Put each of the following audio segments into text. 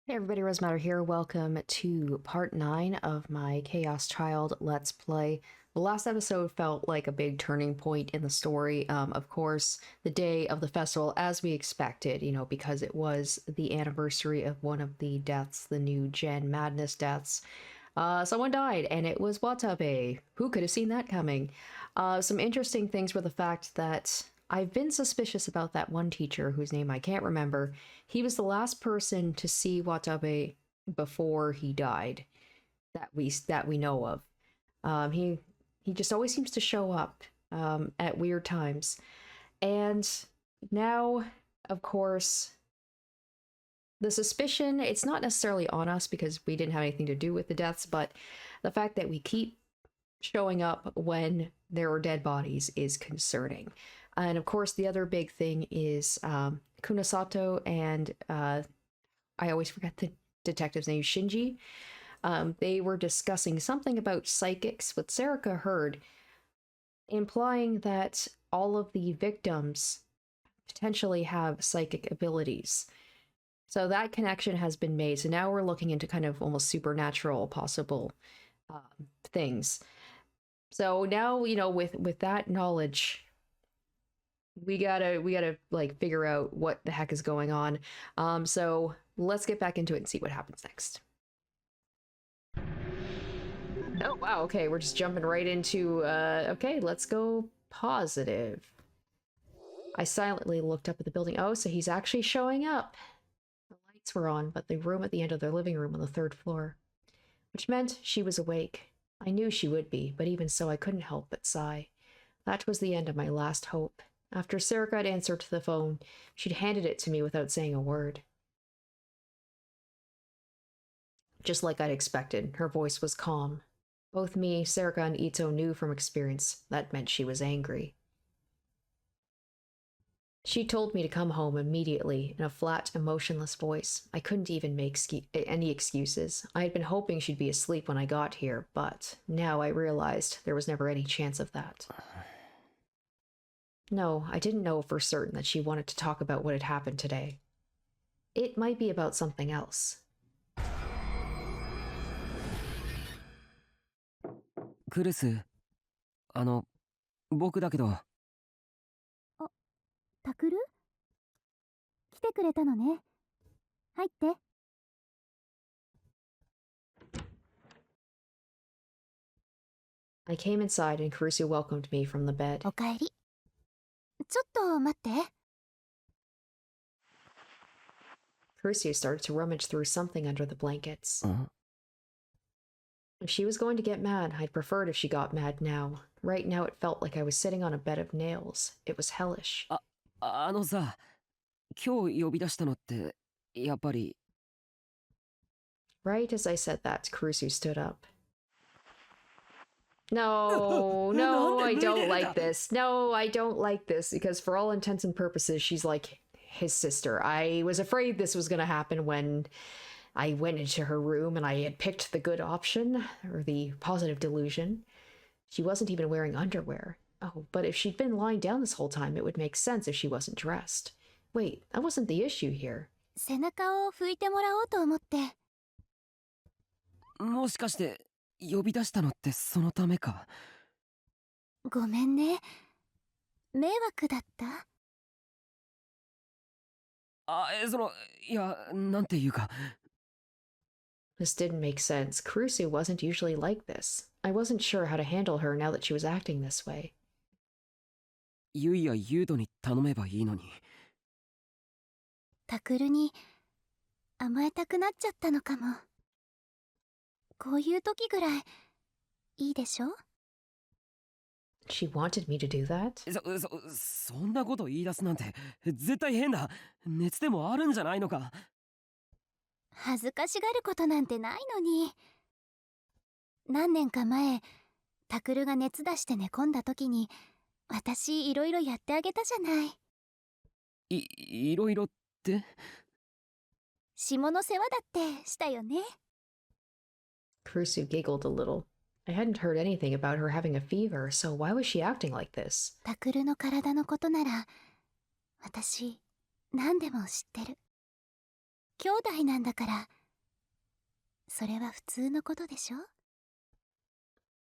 Hey everybody, Rosematter here. Welcome to part 9 of my Chaos Child Let's Play. The last episode felt like a big turning point in the story. Of course, the day of the festival, as we expected, because it was the anniversary of one of the deaths, the new Gen Madness deaths. Someone died, and it was Watabe. Who could have seen that coming? Some interesting things were the fact that I've been suspicious about that one teacher whose name I can't remember. He was the last person to see Watabe before he died that we know of. He just always seems to show up at weird times, and now, of course, the suspicion, it's not necessarily on us because we didn't have anything to do with the deaths, but the fact that we keep showing up when there are dead bodies is concerning. And of course, the other big thing is Kunosato and I always forget the detective's name, Shinji. They were discussing something about psychics, what Sarika heard, implying that all of the victims potentially have psychic abilities. So that connection has been made. So now we're looking into kind of almost supernatural possible things. So now, with that knowledge, we gotta like figure out what the heck is going on. So let's get back into it and see what happens next. Oh wow, okay, we're just jumping right into okay, let's go positive. I silently looked up at the building. Oh, so he's actually showing up. The lights were on, but the room at the end of their living room on the third floor, which meant she was awake. I knew she would be, but even so I couldn't help but sigh. That was the end of my last hope. After Sarika had answered the phone, she'd handed it to me without saying a word. Just like I'd expected, her voice was calm. Both me, Sarika, and Ito knew from experience that meant she was angry. She told me to come home immediately in a flat, emotionless voice. I couldn't even make any excuses. I had been hoping she'd be asleep when I got here, but now I realized there was never any chance of that. No, I didn't know for certain that she wanted to talk about what had happened today. It might be about something else. クルス、僕だけど。タクル？来てくれたのね。入って。I came inside and Kurusu welcomed me from the bed. おかえり。ちょっと待って。Kurusu started to rummage through something under the blankets. If she was going to get mad, I'd prefer it if she got mad now. Right now it felt like I was sitting on a bed of nails. It was hellish. さ、今日呼び出したのって、やっぱり。Right as I said that, Kurusu stood up. No, no, I don't like this. No, I don't like this, because for all intents and purposes, she's like his sister. I was afraid this was going to happen when I went into her room and I had picked the good option, or the positive delusion. She wasn't even wearing underwear. Oh, but if she'd been lying down this whole time, it would make sense if she wasn't dressed. Wait, that wasn't the issue here. 背中を拭いてもらおうと思って。もしかして、呼び出したのってそのためか。ごめんね。迷惑だった？いや、なんていうか。This didn't make sense. Kurusu wasn't usually like this. I wasn't sure how to handle her now that she was acting this way. ユイやユードに頼めばいいのに。タクルに甘えたくなっちゃったのかも。こういう時ぐらいいいでしょ？ She wanted me to do that? そんなこと言い出すなんて絶対変だ。熱でもあるんじゃないのか。恥ずかしがることなんてないのに。何年か前、タクルが熱出して寝込んだ時に、私いろいろやってあげたじゃない。いろいろって？下の世話だってしたよね。Kurusu giggled a little. I hadn't heard anything about her having a fever, so why was she acting like this? タクルの体のことなら、私、何でも知ってる。兄弟なんだから。それは普通のことでしょ。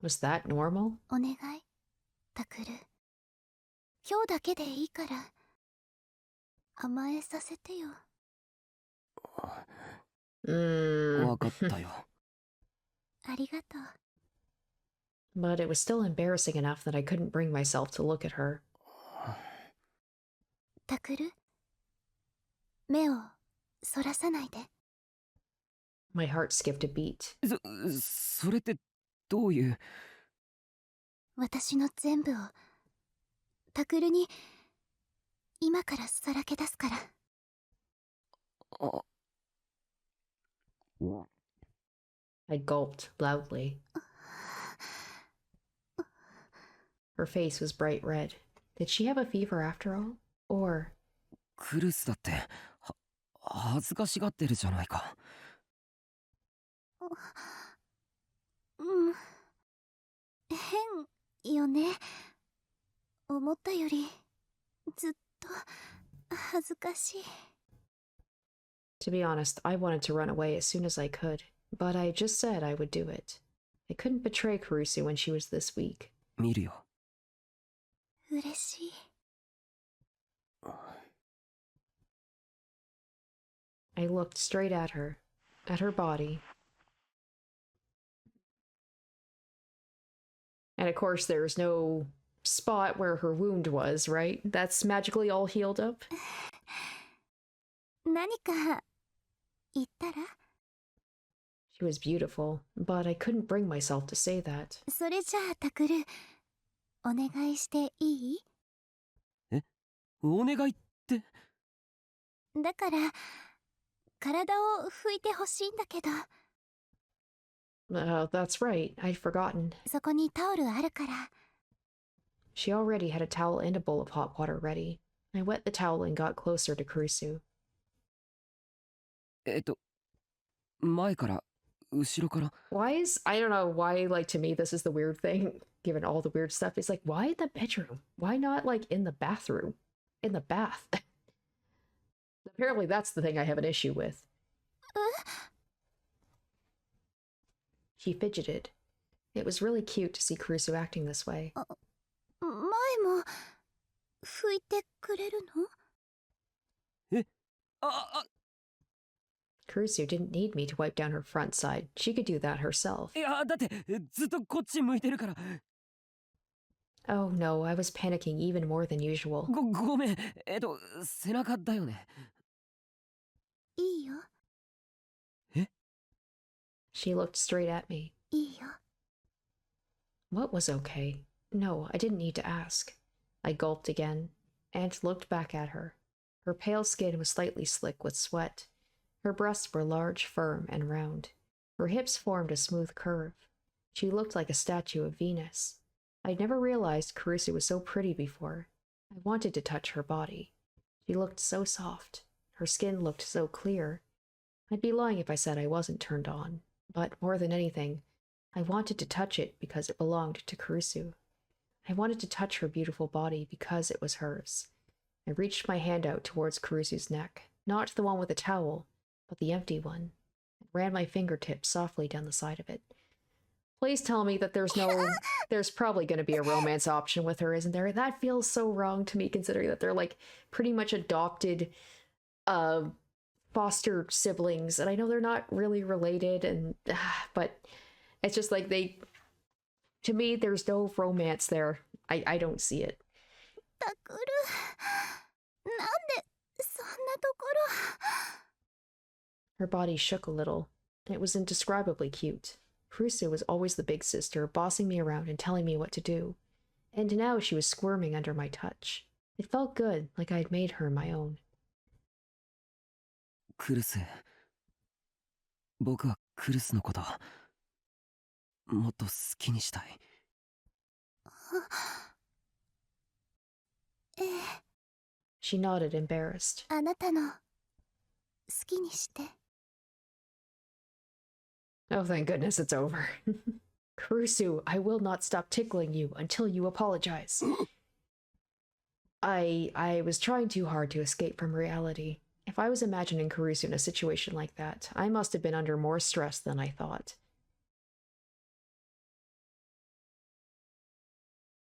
Was that normal? お願い、タクル。今日だけでいいから甘えさせてよ。わかったよ。ありがとう。 But it was still embarrassing enough that I couldn't bring myself to look at her. タクル、目をそらさないで。 My heart skipped a beat. それってどういう。私の全部をタクルに今からさらけ出すから。I gulped loudly. Her face was bright red. Did she have a fever after all? Or... クルスだって恥ずかしがってるじゃないか。うん、変よね。思ったよりずっと恥ずかしい。 To be honest, I wanted to run away as soon as I could, but I just said I would do it. I couldn't betray Kurusu when she was this weak. 見るよ。嬉しい。 I looked straight at her body. And of course, there's no spot where her wound was, right? That's magically all healed up. 何か言ったら。 She was beautiful, but I couldn't bring myself to say that. それじゃあタクル、お願いしていい？お願いって。だから体を拭いてほしいんだけど。 That's right, I'd forgotten. そこにタオルあるから。 She already had a towel and a bowl of hot water ready. I wet the towel and got closer to Kurusu. 前から後ろから。 I don't know why, like, to me, this is the weird thing, given all the weird stuff. It's like, why in the bedroom? Why not, like, in the bathroom? In the bath? Apparently that's the thing I have an issue with. She fidgeted. It was really cute to see Kurusu acting this way. 前も拭いてくれるの？ Kurusu didn't need me to wipe down her front side. She could do that herself. いやだってずっとこっち向いてるから。 Oh no, I was panicking even more than usual. ごめん。背中だよね。いいよ。 She looked straight at me. いいよ。 What was okay? No, I didn't need to ask. I gulped again and looked back at her. Her pale skin was slightly slick with sweat. Her breasts were large, firm, and round. Her hips formed a smooth curve. She looked like a statue of Venus. I'd never realized Kurusu was so pretty before. I wanted to touch her body. She looked so soft. Her skin looked so clear. I'd be lying if I said I wasn't turned on. But more than anything, I wanted to touch it because it belonged to Kurusu. I wanted to touch her beautiful body because it was hers. I reached my hand out towards Kurusu's neck, not the one with the towel, but the empty one, and ran my fingertips softly down the side of it. Please tell me that there's probably going to be a romance option with her, isn't there? That feels so wrong to me, considering that they're like pretty much adopted foster siblings, and I know they're not really related, and but it's just like to me, there's no romance there. I don't see it. タクル、なんでそんなところ。 Her body shook a little. It was indescribably cute. Kurusu was always the big sister, bossing me around and telling me what to do. And now she was squirming under my touch. It felt good, like I had made her my own. クルス。僕はクルスのこともっと好きにしたい。She nodded, embarrassed. あなたの好きにして。 Oh, thank goodness it's over. Kurusu, I will not stop tickling you until you apologize. I was trying too hard to escape from reality. If I was imagining Kurusu in a situation like that, I must have been under more stress than I thought.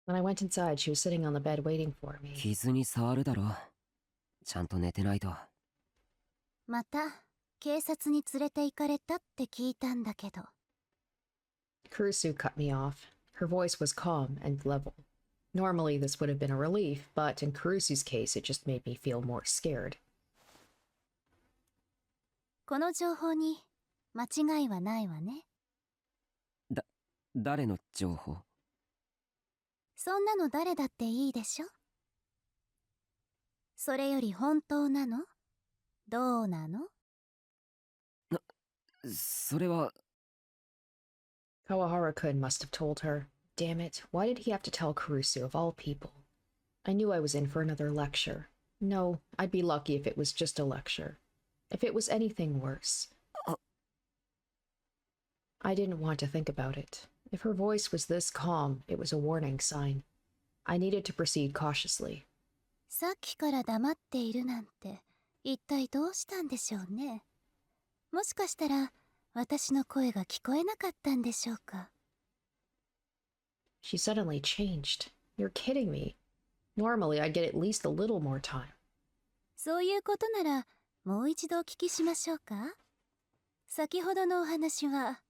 When I went inside, she was sitting on the bed waiting for me. 傷に触るだろ。ちゃんと寝てないと。また警察に連れて行かれたって聞いたんだけど。 Kurusu cut me off. Her voice was calm and level. Normally this would have been a relief, but in Kurusu's case it just made me feel more scared. この情報に間違いはないわね。誰の情報？そんなの誰だっていいでしょ。それより本当なの？どうなの？それは。 Kawahara-kun must have told her. Damn it, why did he have to tell Kurusu of all people? I knew I was in for another lecture. No, I'd be lucky if it was just a lecture. If it was anything worse. I didn't want to think about it. If her voice was this calm, it was a warning sign. I needed to proceed cautiously. さっきから黙っているなんて一体どうしたんでしょうね。もしかしたら私の声が聞こえなかったんでしょうか。 She suddenly changed. You're kidding me. Normally I'd get at least a little more time. そういうことならもう一度お聞きしましょうか。先ほどのお話は。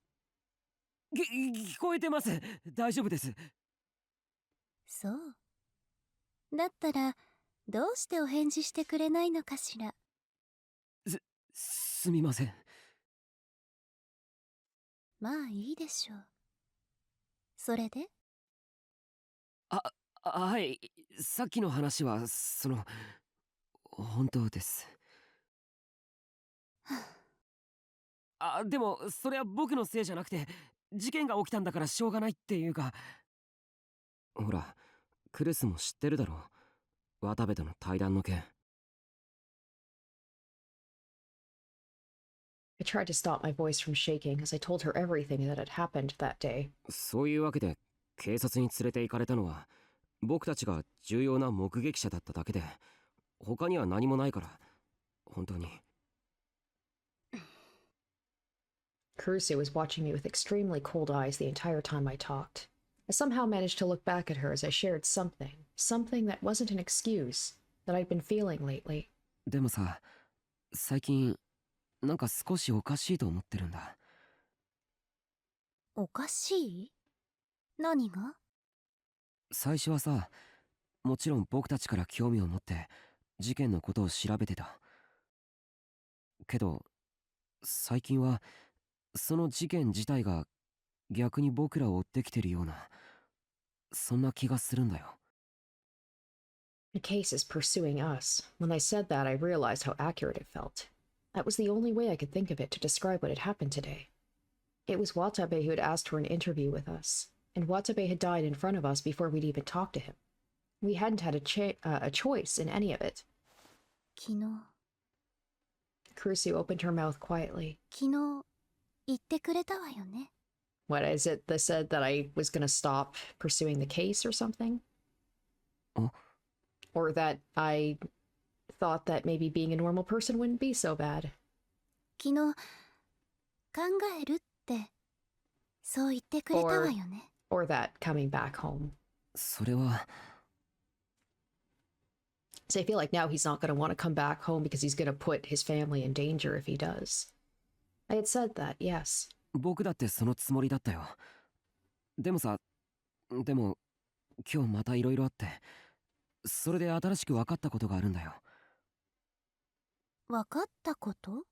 聞こえてます。大丈夫です。そう。だったらどうしてお返事してくれないのかしら。すみません。まあいいでしょう。それで？はい。さっきの話は本当です。でもそれは僕のせいじゃなくて、事件が起きたんだからしょうがないっていうか。ほら、クルスも知ってるだろう。渡部との対談の件。I tried to stop my voice from shaking as I told her everything that had happened that day. そういうわけで警察に連れて行かれたのは僕たちが重要な目撃者だっただけで、他には何もないから。本当に。Kurusu was watching me with extremely cold eyes the entire time I talked. I somehow managed to look back at her as I shared something that wasn't an excuse, that I'd been feeling lately. でもさ、最近なんか少しおかしいと思ってるんだ。おかしい？何が？最初はさ、もちろん僕たちから興味を持って事件のことを調べてた。けど最近はその事件自体が逆に僕らを追ってきてるような、そんな気がするんだよ。The case is pursuing us. When I said that, I realized how accurate it felt. That was the only way I could think of it to describe what had happened today. It was Watabe who had asked for an interview with us, and Watabe had died in front of us before we'd even talked to him. We hadn't had a choice in any of it. 昨日 Kurusu opened her mouth quietly. 昨日言ってくれたわよね。 What is it that said that I was going to stop pursuing the case or something? Or that I thought that maybe being a normal person wouldn't be so bad. 昨日考えるってそう言ってくれたわよね。 Or that coming back home. それは。 So I feel like now he's not going to want to come back home because he's going to put his family in danger if he does. I had said that, yes. 僕だってそのつもりだったよ。でも今日またいろいろあって、それで新しく分かったことがあるんだよ。分かったこと？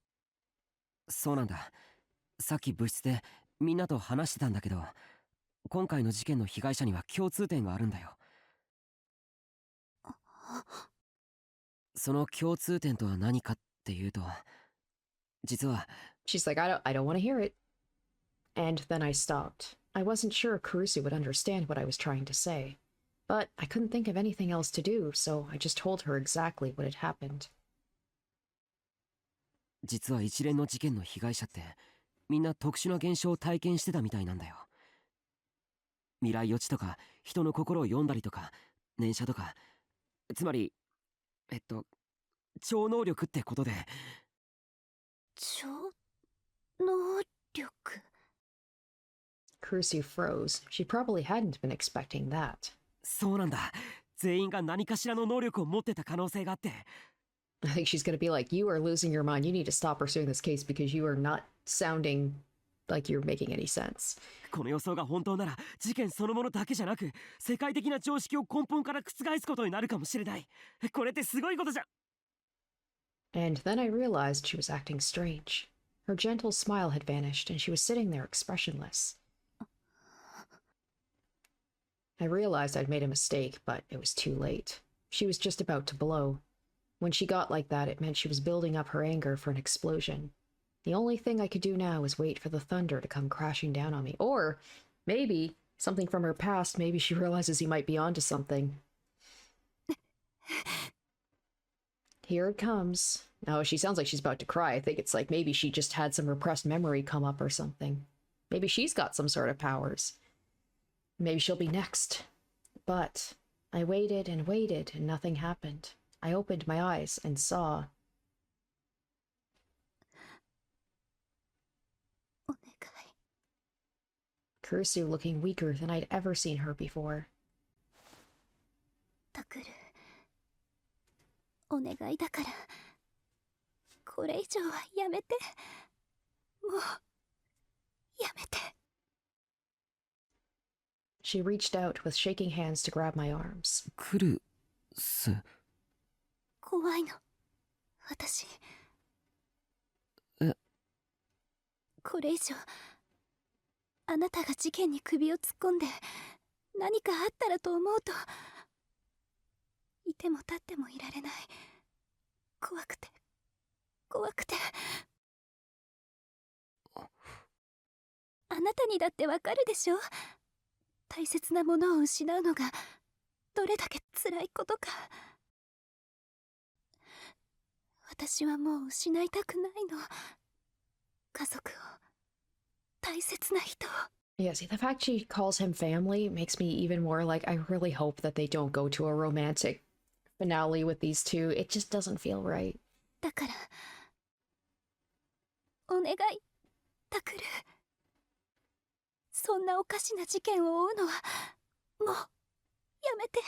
そうなんだ。さっき部室でみんなと話してたんだけど、今回の事件の被害者には共通点があるんだよ。その共通点とは何かっていうと、実は。 She's like, I don't want to hear it. And then I stopped. I wasn't sure Kurusu would understand what I was trying to say. But I couldn't think of anything else to do, so I just told her exactly what had happened. 実は一連の事件の被害者ってみんな特殊な現象を体験してたみたいなんだよ。未来予知とか人の心を読んだりとか念写とか、つまり超能力ってことで。超能力。 Kurusu froze. She probably hadn't been expecting that. そうなんだ。全員が何かしらの能力を持ってた可能性があって。I think she's going to be like, you are losing your mind. You need to stop pursuing this case because you are not sounding like you're making any sense. この予想が本当なら、事件そのものだけじゃなく、世界的な常識を根本から覆すことになるかもしれない。これってすごいことじゃ。And then I realized she was acting strange. Her gentle smile had vanished, and she was sitting there expressionless. I realized I'd made a mistake, but it was too late. She was just about to blow. When she got like that, it meant she was building up her anger for an explosion. The only thing I could do now was wait for the thunder to come crashing down on me. Or maybe something from her past, maybe she realizes he might be onto something. Here it comes. Oh, she sounds like she's about to cry. I think it's like maybe she just had some repressed memory come up or something. Maybe she's got some sort of powers. Maybe she'll be next. But I waited and waited and nothing happened. I opened my eyes and saw... お願い。 Kurusu looking weaker than I'd ever seen her before. タクル、お願いだから、これ以上はやめて。もう、やめて。 She reached out with shaking hands to grab my arms. クルス。怖いの、私。え。これ以上、あなたが事件に首を突っ込んで、何かあったらと思うと、いても立ってもいられない。怖くて、怖くて。あなたにだってわかるでしょ？大切なものを失うのがどれだけ辛いことか。私はもう失いたくないの。家族を、大切な人を。 Yeah, see, the fact she calls him family makes me even more like, I really hope that they don't go to a romantic finale with these two. It just doesn't feel right. だから、お願い、タクル。そんなおかしな事件を追うのは、もう、やめて。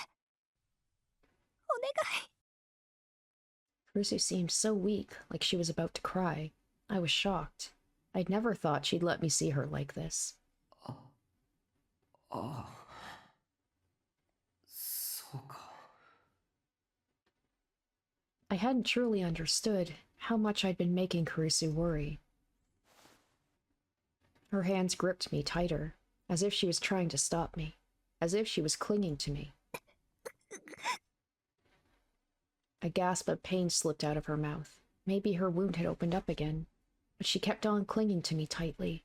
お願い。 Kurusu seemed so weak, like she was about to cry. I was shocked. I'd never thought she'd let me see her like this. ああ、そうか。 I hadn't truly understood how much I'd been making Kurusu worry. Her hands gripped me tighter, as if she was trying to stop me, as if she was clinging to me. A gasp of pain slipped out of her mouth. Maybe her wound had opened up again, but she kept on clinging to me tightly.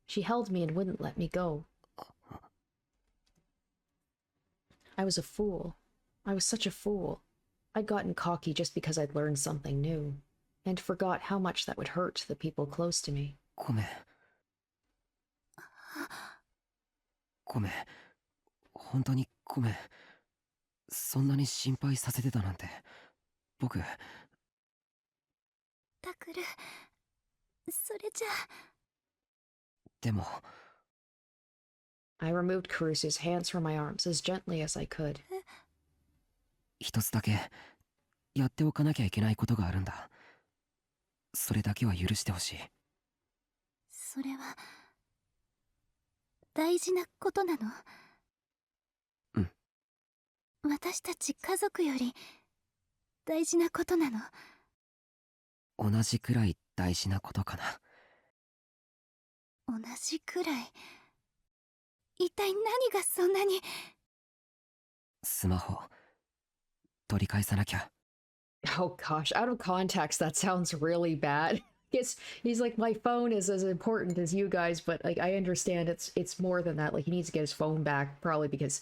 She held me and wouldn't let me go. I was a fool. I was such a fool. I'd gotten cocky just because I'd learned something new, and forgot how much that would hurt the people close to me. ごめん。ごめん。本当にごめん。そんなに心配させてたなんて。僕。タクル、それじゃあ。でも。I removed Kurusu's hands from my arms as gently as I could. 一つだけやっておかなきゃいけないことがあるんだ。それだけは許してほしい。それは大事なことなの？うん。私たち家族より大事なことなの？同じくらい大事なことかな。同じくらい。一体何がそんなに。スマホ取り返さなきゃ。 Oh gosh, out of context, that sounds really bad. He's like, my phone is as important as you guys, but like I understand it's more than that. Like he needs to get his phone back, probably because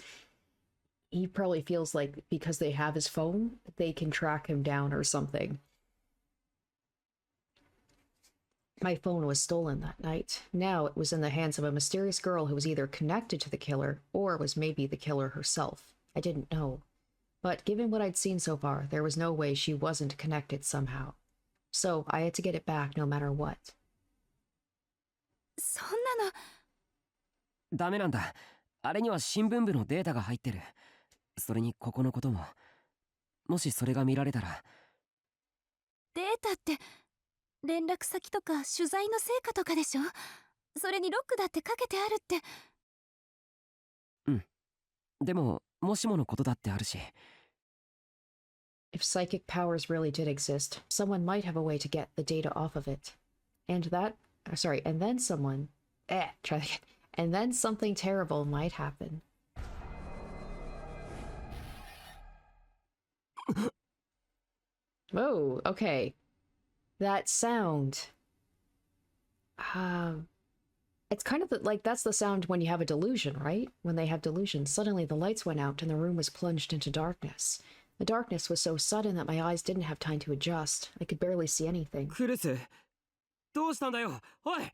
he probably feels like because they have his phone, they can track him down or something. My phone was stolen that night. Now it was in the hands of a mysterious girl who was either connected to the killer or was maybe the killer herself. I didn't know. But given what I'd seen so far, there was no way she wasn't connected somehow. So I had to get it back no matter what. そんなの。ダメなんだ。あれには新聞部のデータが入ってる。それにここのことも。もしそれが見られたら。データって連絡先とか取材の成果とかでしょ。それにロックだってかけてあるって。うん。でももしものことだってあるし。If psychic powers really did exist, someone might have a way to get the data off of it. And then someone... try that again. And then something terrible might happen. Whoa, okay. That sound... it's kind of like that's the sound when you have a delusion, right? When they have delusions, suddenly the lights went out and the room was plunged into darkness. The darkness was so sudden that my eyes didn't have time to adjust. I could barely see anything. クルス、どうしたんだよ。おい。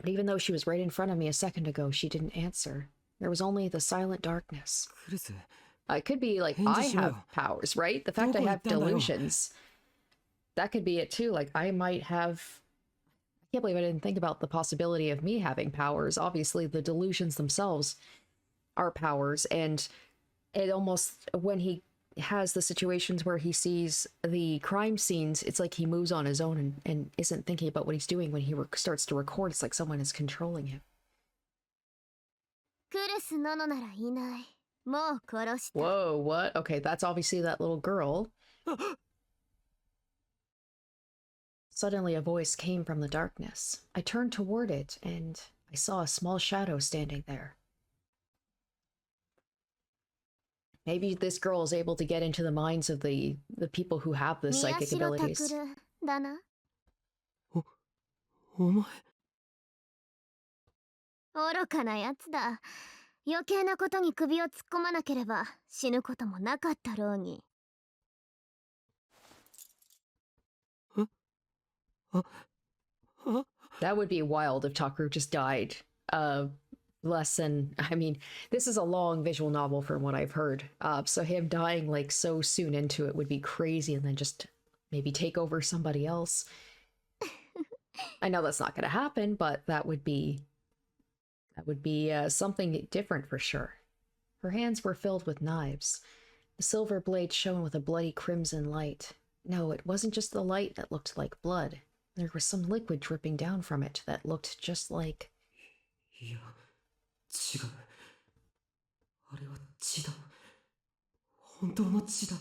But even though she was right in front of me a second ago, she didn't answer. There was only the silent darkness. クルス。 It could be like I have powers, right? The fact I have delusions. That could be it too. Like I might have... I can't believe I didn't think about the possibility of me having powers. Obviously, the delusions themselves are powers, and it almost... When he has the situations where he sees the crime scenes, it's like he moves on his own and isn't thinking about what he's doing when he starts to record. It's like someone is controlling him. Whoa, what? Okay, that's obviously that little girl. Suddenly a voice came from the darkness. I turned toward it, and I saw a small shadow standing there. Maybe this girl is able to get into the minds of the people who have the psychic abilities. お前。愚かなやつだ。余計なことに首を突っ込まなければ死ぬこともなかったろうに。That would be wild if Takeru just died. Less than... I mean, this is a long visual novel from what I've heard. So him dying like so soon into it would be crazy, and then just maybe take over somebody else. I know that's not going to happen, but that would be something different for sure. Her hands were filled with knives. The silver blade shone with a bloody crimson light. No, it wasn't just the light that looked like blood. There was some liquid dripping down from it that looked just like... いや、違う。あれは血だ。本当の血だ。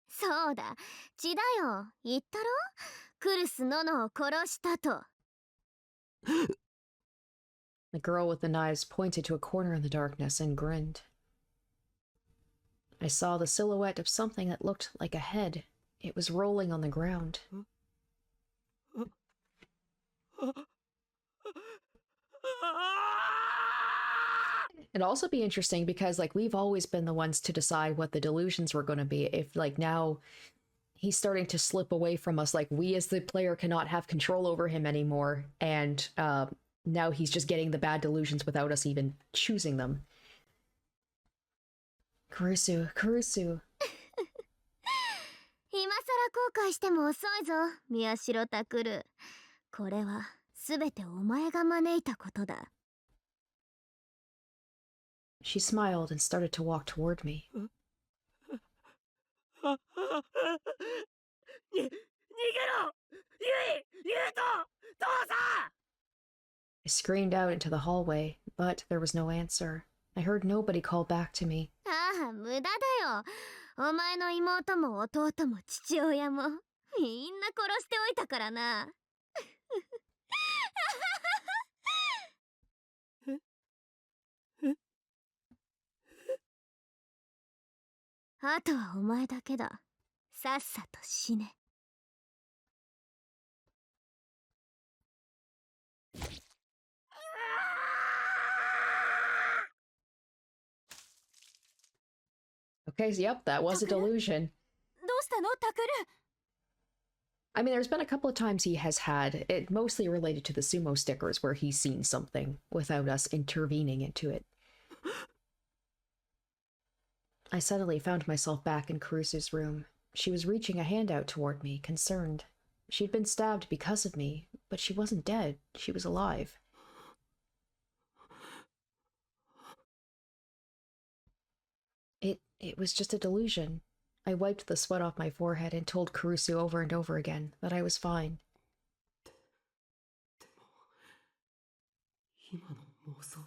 そうだ、血だよ。言ったろ？クルス・ノノを殺したと。The girl with the knives pointed to a corner in the darkness and grinned. I saw the silhouette of something that looked like a head. It was rolling on the ground. It'd also be interesting because, like, we've always been the ones to decide what the delusions were going to be. If, like, now he's starting to slip away from us, like, we as the player cannot have control over him anymore, and now he's just getting the bad delusions without us even choosing them. Kurusu, Kurusu. 今さら後悔しても遅いぞ、宮代タクル。これはすべてお前が招いたことだ。She smiled and started to walk toward me. 逃げろ！ユウト！父さん！ I screamed out into the hallway, but there was no answer. I heard nobody call back to me. ああ、無駄だよ。お前の妹も弟も父親もみんな殺しておいたからな。あとはお前だけだ。さっさと死ね。Okay, yep, that was a delusion. どうしたの、タクル？ I mean, there's been a couple of times he has had it, mostly related to the sumo stickers, where he's seen something without us intervening into it. I suddenly found myself back in Kurusu's room. She was reaching a hand out toward me, concerned. She'd been stabbed because of me, but she wasn't dead. She was alive. It was just a delusion. I wiped the sweat off my forehead and told Kurusu over and over again that I was fine. 今の妄想は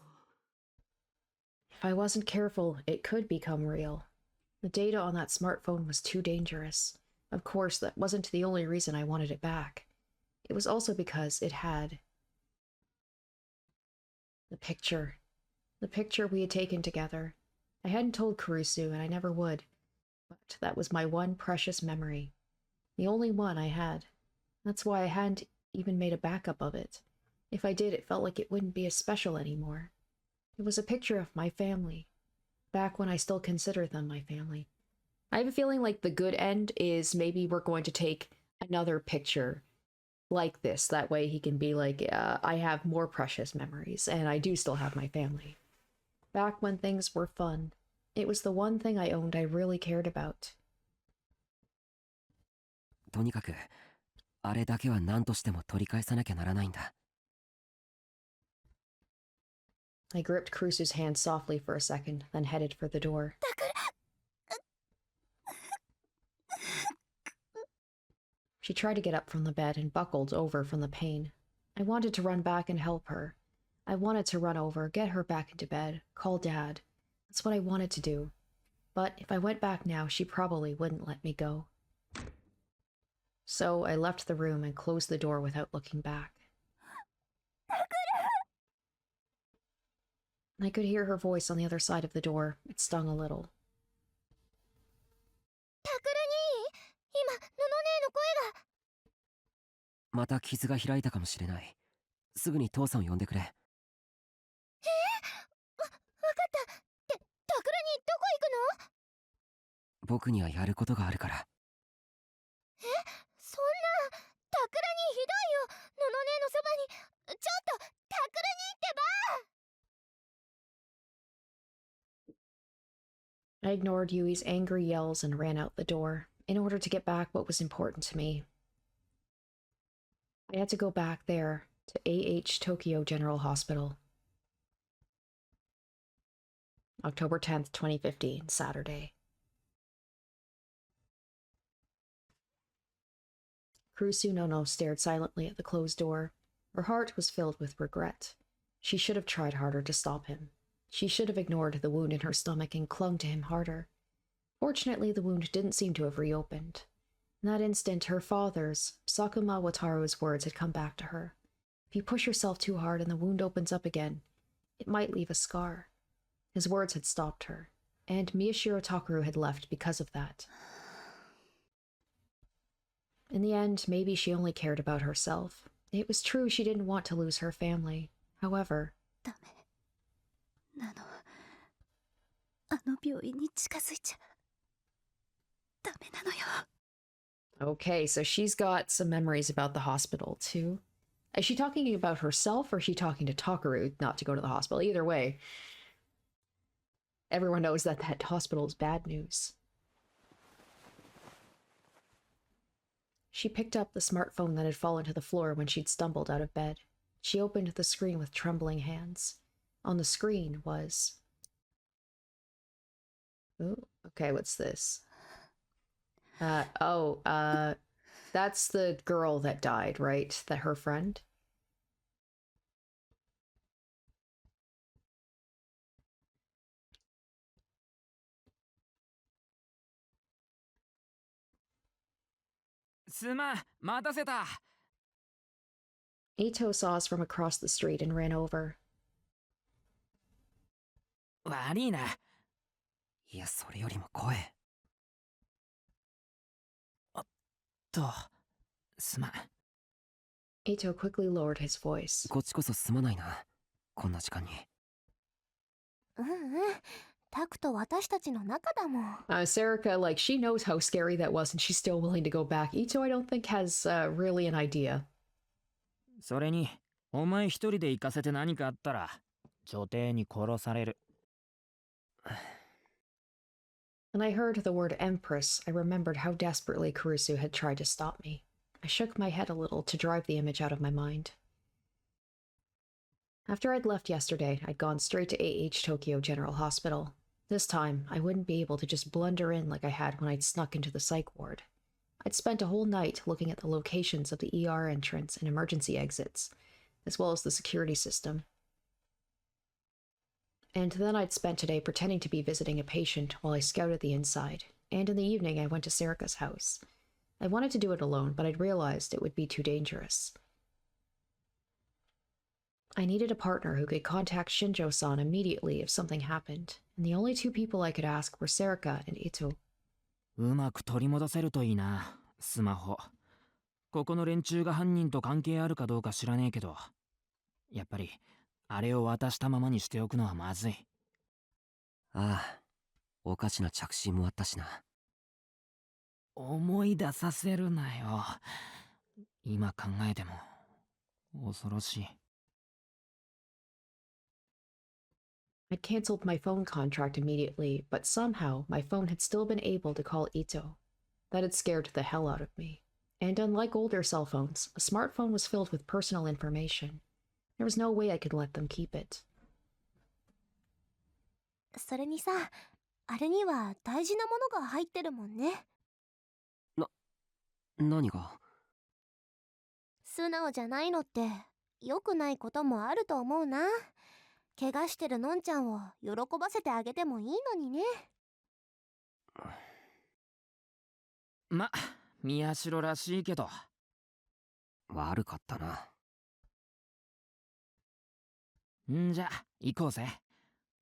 If I wasn't careful, it could become real. The data on that smartphone was too dangerous. Of course, that wasn't the only reason I wanted it back. It was also because it had the picture. The picture we had taken together. I hadn't told Kurusu, and I never would. But that was my one precious memory. The only one I had. That's why I hadn't even made a backup of it. If I did, it felt like it wouldn't be as special anymore. It was a picture of my family. Back when I still considered them my family. I have a feeling like the good end is maybe we're going to take another picture like this. That way he can be like, I have more precious memories, and I do still have my family. Back when things were fun. It was the one thing I owned I really cared about. とにかくあれだけは何としても取り返さなきゃならないんだ。 I gripped Kurusu's hand softly for a second, then headed for the door. She tried to get up from the bed and buckled over from the pain. I wanted to run back and help her. I wanted to run over, get her back into bed, call Dad. That's what I wanted to do. But if I went back now, she probably wouldn't let me go. So I left the room and closed the door without looking back. I could hear her voice on the other side of the door. It stung a little. タクル兄、今のの姉の声が。また傷が開いたかもしれない。すぐに父さんを呼んでくれ。わかった。タクル兄どこ行くの？僕にはやることがあるから。そんな、タクル兄ひどいよ。のの姉のそばに。ちょっと、タクル兄ってば。 I ignored Yui's angry yells and ran out the door, in order to get back what was important to me. I had to go back there, to AH Tokyo General Hospital. October 10th, 2015, Saturday. Kurusu Nono stared silently at the closed door. Her heart was filled with regret. She should have tried harder to stop him. She should have ignored the wound in her stomach and clung to him harder. Fortunately, the wound didn't seem to have reopened. In that instant, her father's, Sakuma Wataru's words had come back to her. If you push yourself too hard and the wound opens up again, it might leave a scar. His words had stopped her, and Miyashiro Takaru had left because of that. In the end, maybe she only cared about herself. It was true she didn't want to lose her family. However... ダメ。なの、あの病院に近づいちゃダメなのよ。Okay, so she's got some memories about the hospital, too. Is she talking about herself, or is she talking to Takaru not to go to the hospital? Either way, everyone knows that that hospital is bad news. She picked up the smartphone that had fallen to the floor when she'd stumbled out of bed. She opened the screen with trembling hands. On the screen was... Oh, okay, what's this? That's the girl that died, right? That her friend? Ito saw us from across the street and ran over. 悪いな。いや、それよりも声。すまん。Ito quickly lowered his voice. こっちこそすまないな。こんな時間に。タクと私たちの仲だもん。Serica, like, she knows how scary that was and she's still willing to go back. Ito, I don't think, has really an idea. それに、お前一人で行かせて何かあったら、女帝に殺される。When I heard the word Empress, I remembered how desperately Kurusu had tried to stop me. I shook my head a little to drive the image out of my mind. After I'd left yesterday, I'd gone straight to AH Tokyo General Hospital. This time, I wouldn't be able to just blunder in like I had when I'd snuck into the psych ward. I'd spent a whole night looking at the locations of the ER entrance and emergency exits, as well as the security system. And then I'd spent today pretending to be visiting a patient while I scouted the inside, and in the evening I went to Serika's house. I wanted to do it alone, but I'd realized it would be too dangerous. I needed a partner who could contact Shinjo-san immediately if something happened, and the only two people I could ask were Serika and Ito. うまく取り戻せるといいな、スマホ。ここの連中が犯人と関係あるかどうか知らねえけど、やっぱりあれを渡したままにしておくのはまずい。ああ、おかしな着信もあったしな。思い出させるなよ。今考えても恐ろしい。I'd cancelled my phone contract immediately, but somehow my phone had still been able to call Ito. That had scared the hell out of me. And unlike older cell phones, a smartphone was filled with personal information. There was no way I could let them keep it. それにさ、あれには大事なものが入ってるもんね。何が？素直じゃないのって良くないこともあると思うな。怪我してるのんちゃんを喜ばせてあげてもいいのにね。ま、宮代らしいけど。悪かったな。んじゃ、行こうぜ。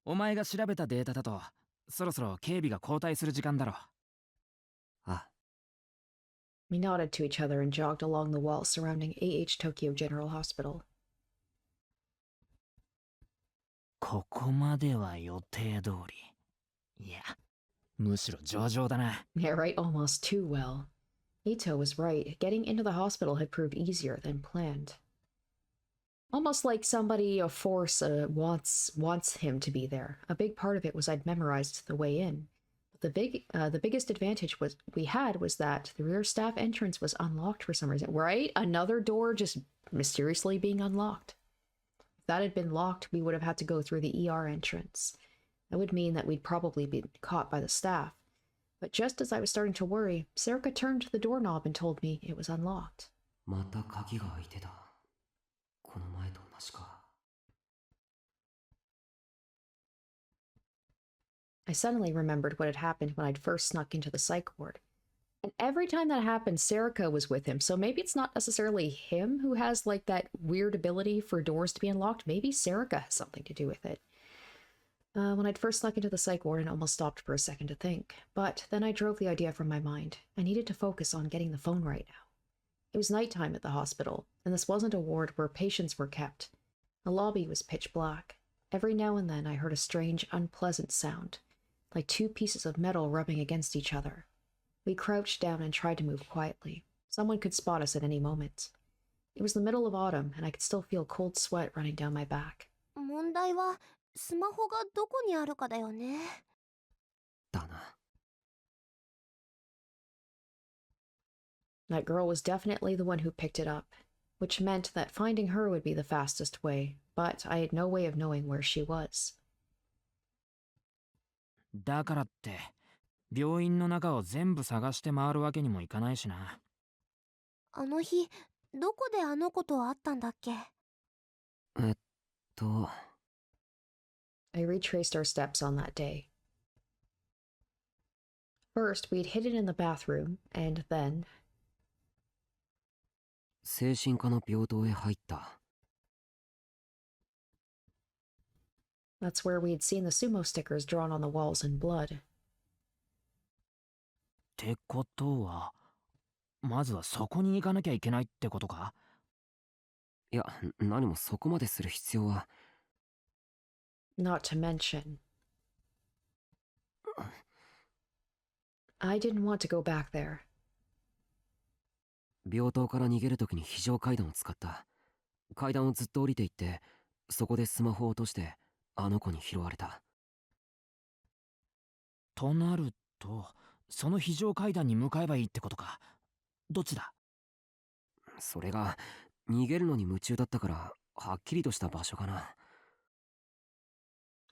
お前が調べたデータだと、そろそろ警備が交代する時間だろ。あ。We nodded to each other and jogged along the wall surrounding AH Tokyo General Hospital. ここまでは予定通り。いや、むしろ上々だな。Yeah, right, almost too well. Ito was right. Getting into the hospital had proved easier than planned. Almost like somebody, a force, wants him to be there. A big part of it was I'd memorized the way in. But the biggest advantage we had was that the rear staff entrance was unlocked for some reason. Right? Another door just mysteriously being unlocked. If that had been locked, we would have had to go through the ER entrance. That would mean that we'd probably be caught by the staff. But just as I was starting to worry, Serika turned to the doorknob and told me it was unlocked. また鍵が開いてた。この前と同じか。I suddenly remembered what had happened when I'd first snuck into the psych ward. And every time that happened, Serika was with him, so maybe it's not necessarily him who has, like, that weird ability for doors to be unlocked. Maybe Serika has something to do with it. When I'd first snuck into the psych ward, I almost stopped for a second to think. But then I drove the idea from my mind. I needed to focus on getting the phone right now. It was nighttime at the hospital, and this wasn't a ward where patients were kept. The lobby was pitch black. Every now and then I heard a strange, unpleasant sound, like two pieces of metal rubbing against each other. We crouched down and tried to move quietly. Someone could spot us at any moment. It was the middle of autumn, and I could still feel cold sweat running down my back. 問題はスマホがどこにあるかだよね。だな。That girl was definitely the one who picked it up, which meant that finding her would be the fastest way, but I had no way of knowing where she was. だからって、病院の中を全部探して回るわけにもいかないしな。あの日、どこであの子と会ったんだっけ？I retraced our steps on that day. First, we'd hidden in the bathroom, and then... 精神科の病棟へ入った。That's where we had seen the sumo stickers drawn on the walls in blood. ってことは、まずはそこに行かなきゃいけないってことか？いや、何もそこまでする必要は。Not to mention... I didn't want to go back there. 病棟から逃げるときに非常階段を使った。階段をずっと降りていって、そこでスマホを落として、あの子に拾われた。となるその非常階段に向かえばいいってことか。どっちだ？それが逃げるのに夢中だったからはっきりとした場所かな。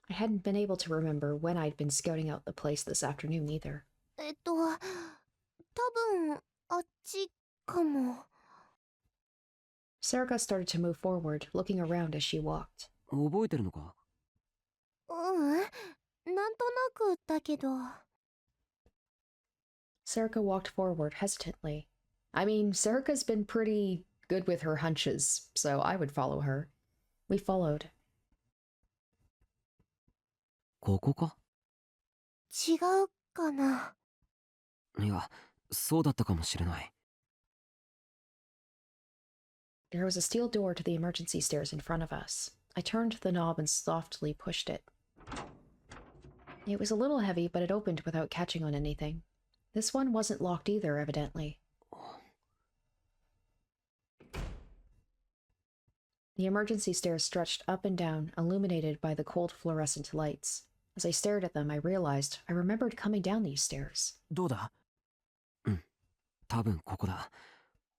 I hadn't been able to remember when I'd been scouting out the place this afternoon either. 多分あっちかも。Serica started to move forward, looking around as she walked. 覚えてるのか？なんとなくだけど。Serica walked forward hesitantly. I mean, Serica's been pretty good with her hunches, so I would follow her. We followed. ここか？違うかな。いや、そうだったかもしれない。There was a steel door to the emergency stairs in front of us. I turned the knob and softly pushed it. It was a little heavy, but it opened without catching on anything. This one wasn't locked either, evidently. The emergency stairs stretched up and down, illuminated by the cold fluorescent lights. As I stared at them, I realized I remembered coming down these stairs. どうだ？多分ここだ。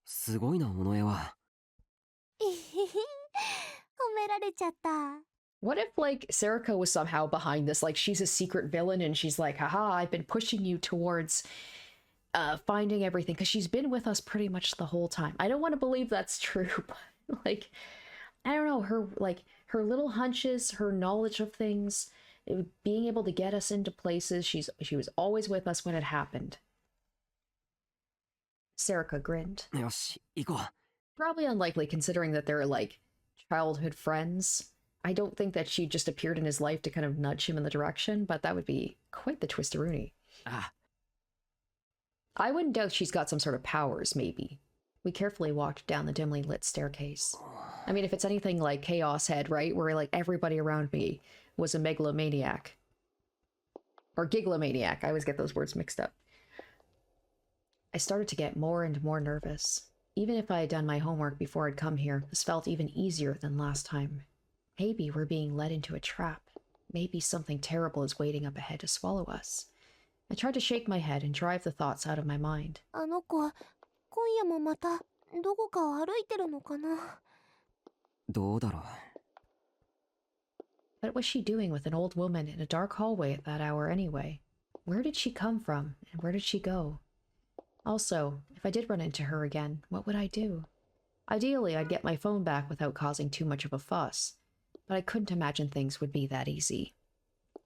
すごいな、この絵は。褒められちゃった。What if, like, Serica was somehow behind this? Like, she's a secret villain and she's like, haha, I've been pushing you towards finding everything, because she's been with us pretty much the whole time. I don't want to believe that's true, but, like, I don't know, her little hunches, her knowledge of things, being able to get us into places, she was always with us when it happened. Serica grinned. よし、行こう。 Probably unlikely considering that they're, like, childhood friends. I don't think that she just appeared in his life to kind of nudge him in the direction, but that would be quite the twisteroonie. あ I wouldn't doubt she's got some sort of powers, maybe. We carefully walked down the dimly lit staircase. I mean, if it's anything like Chaos Head, right? Where, like, everybody around me was a megalomaniac. Or giglomaniac. I always get those words mixed up. I started to get more and more nervous. Even if I had done my homework before I'd come here, this felt even easier than last time. Maybe we're being led into a trap. Maybe something terrible is waiting up ahead to swallow us. I tried to shake my head and drive the thoughts out of my mind. あの子、今夜もまたどこかを歩いてるのかな。どうだろう。 What was she doing with an old woman in a dark hallway at that hour anyway? Where did she come from, and where did she go? Also, if I did run into her again, what would I do? Ideally, I'd get my phone back without causing too much of a fuss, but I couldn't imagine things would be that easy.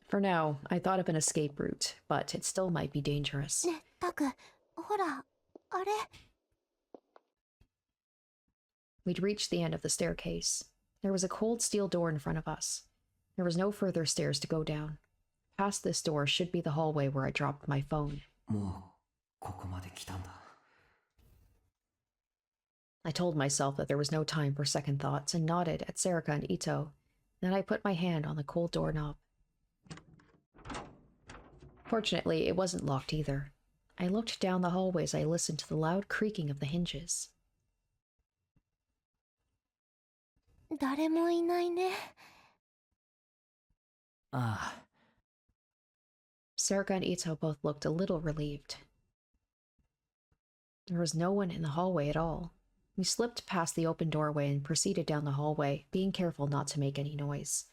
For now, I thought of an escape route, but it still might be dangerous. ね、タク、ほら、あれ。We'd reached the end of the staircase. There was a cold steel door in front of us. There was no further stairs to go down. Past this door should be the hallway where I dropped my phone. もうここまで来たんだ。 I told myself that there was no time for second thoughts and nodded at Serica and Ito. Then I put my hand on the cold doorknob. Fortunately, it wasn't locked either. I looked down the hallway as I listened to the loud creaking of the hinges. 誰もいないね。ああ。 Serica and Ito both looked a little relieved. There was no one in the hallway at all. We slipped past the open doorway and proceeded down the hallway, being careful not to make any noise.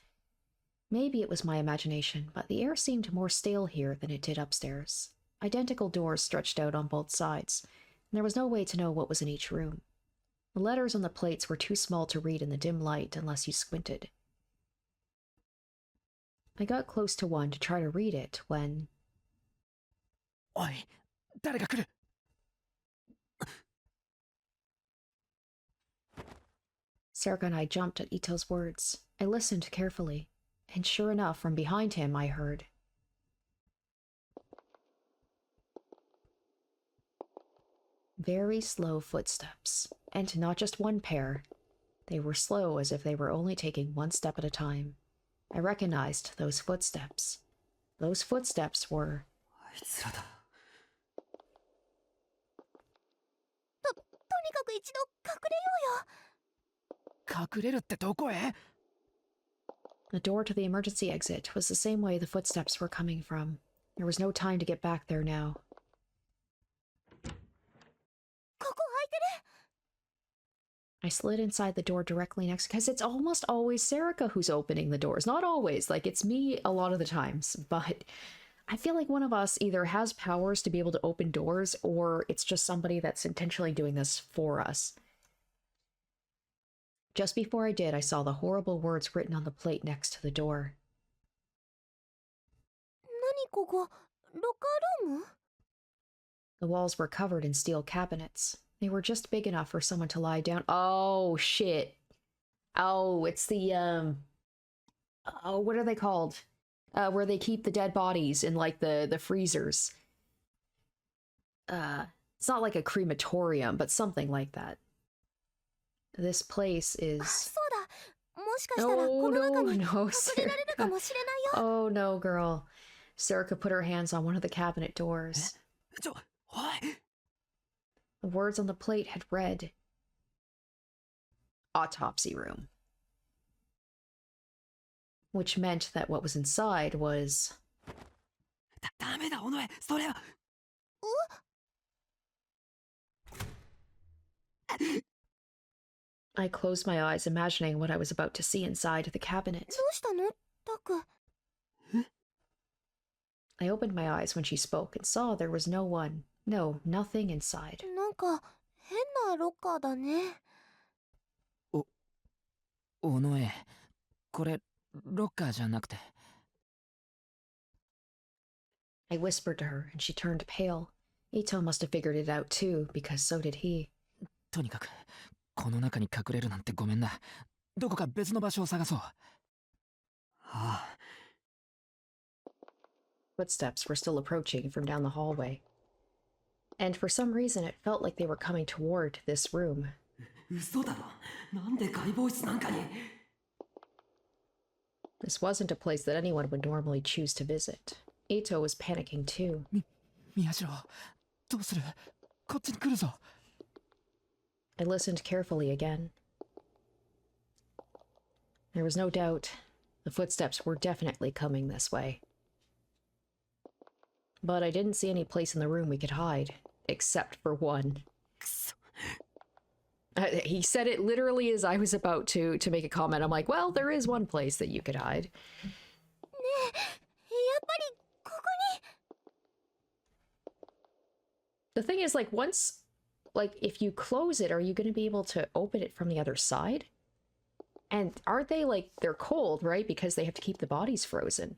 Maybe it was my imagination, but the air seemed more stale here than it did upstairs. Identical doors stretched out on both sides, and there was no way to know what was in each room. The letters on the plates were too small to read in the dim light unless you squinted. I got close to one to try to read it when... おい、誰が来る？ Serica and I jumped at Ito's words. I listened carefully, and sure enough, from behind him I heard... very slow footsteps, and not just one pair. They were slow as if they were only taking one step at a time. I recognized those footsteps. Those footsteps were... あいつらだ。とにかく一度隠れようよ。隠れるってどこへ？ The door to the emergency exit was the same way the footsteps were coming from. There was no time to get back there now. ここ開いてる。 I slid inside the door directly next, because it's almost always Serica who's opening the doors. Not always, like it's me a lot of the times, but I feel like one of us either has powers to be able to open doors, or it's just somebody that's intentionally doing this for us. Just before I did, I saw the horrible words written on the plate next to the door. 何ここ、ロッカールーム？ The walls were covered in steel cabinets. They were just big enough for someone to lie down. Oh, shit. Oh, it's the, oh, what are they called? Where they keep the dead bodies in, like, the freezers. It's not like a crematorium, but something like that. This place is... そうだ。もしかしたらこの中に隠れられるかもしれないよ。 Oh, no, girl. Serica put her hands on one of the cabinet doors. The words on the plate had read, autopsy room. Which meant that what was inside was... I closed my eyes, imagining what I was about to see inside the cabinet. どうしたの？タク。 I opened my eyes when she spoke and saw there was no one. No, nothing inside. なんか変なロッカーだね。おのえ、これロッカーじゃなくて。 I whispered to her, and she turned pale. Ito must have figured it out too, because so did he. とにかくこの中に隠れるなんてごめんな。どこか別の場所を探そう。Footsteps were still approaching from down the hallway. And for some reason it felt like they were coming toward this room. This wasn't a place that anyone would normally choose to visit. Ito was panicking too. 宮代、どうする？こっちに来るぞ。 I listened carefully again. There was no doubt. The footsteps were definitely coming this way. But I didn't see any place in the room we could hide, except for one. He said it literally as I was about to make a comment. I'm like, well, there is one place that you could hide. ねえ、やっぱりここに。 The thing is, like, once, like, if you close it, are you going to be able to open it from the other side? And aren't they, like, they're cold, right? Because they have to keep the bodies frozen.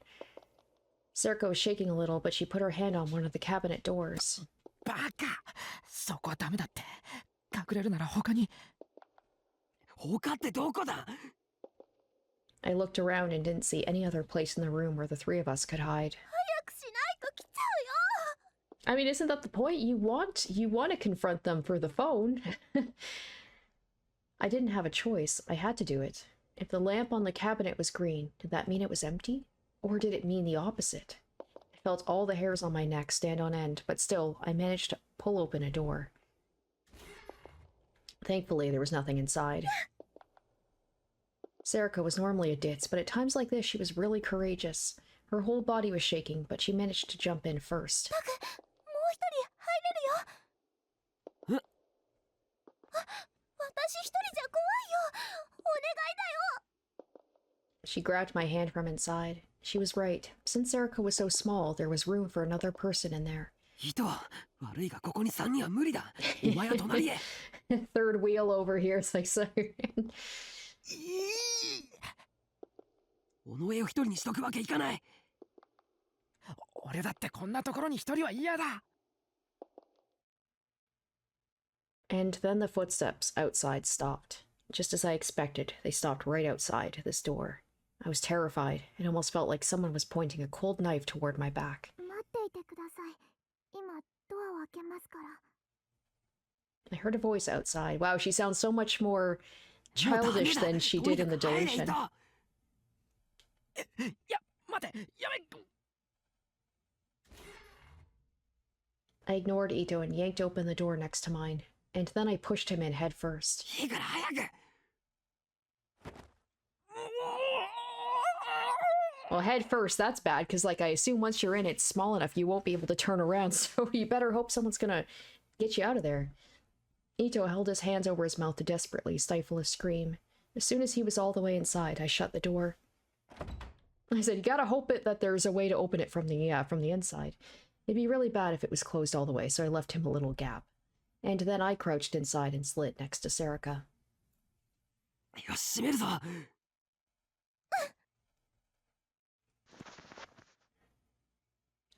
Serica was shaking a little, but she put her hand on one of the cabinet doors. バカ！そこはダメだって。隠れるなら他に。他ってどこだ？ I looked around and didn't see any other place in the room where the three of us could hide. 早くしないと来ちゃうよ。 I mean, isn't that the point? You want to confront them for the phone. I didn't have a choice. I had to do it. If the lamp on the cabinet was green, did that mean it was empty? Or did it mean the opposite? I felt all the hairs on my neck stand on end, but still, I managed to pull open a door. Thankfully, there was nothing inside. Serica was normally a ditz, but at times like this, she was really courageous. Her whole body was shaking, but she managed to jump in first. タク、もう一人入れるよ。あ、私一人じゃ怖いよ。お願いだよ。 She grabbed my hand from inside. She was right. Since Serica was so small, there was room for another person in there. 糸、悪いがここに3人は無理だ。お前は隣へ。Third wheel over here, it's like so. おのえを一人にしとくわけいかない。俺だってこんなところに一人は嫌だ。 And then the footsteps outside stopped. Just as I expected, they stopped right outside this door. I was terrified. It almost felt like someone was pointing a cold knife toward my back. 待っていてください。今ドアを開けますから。 I heard a voice outside. Wow, she sounds so much more childish than she did in the deletion. いや、待て、やめ。 I ignored Ito and yanked open the door next to mine. And then I pushed him in head first. いいから早く。Well, head first, that's bad, because, like, I assume once you're in, it's small enough you won't be able to turn around, so you better hope someone's gonna get you out of there. Ito held his hands over his mouth to desperately stifle a scream. As soon as he was all the way inside, I shut the door. I said, you gotta hope that there's a way to open it from the inside. It'd be really bad if it was closed all the way, so I left him a little gap. And then I crouched inside and slid next to Serica. よし、閉めるぞ。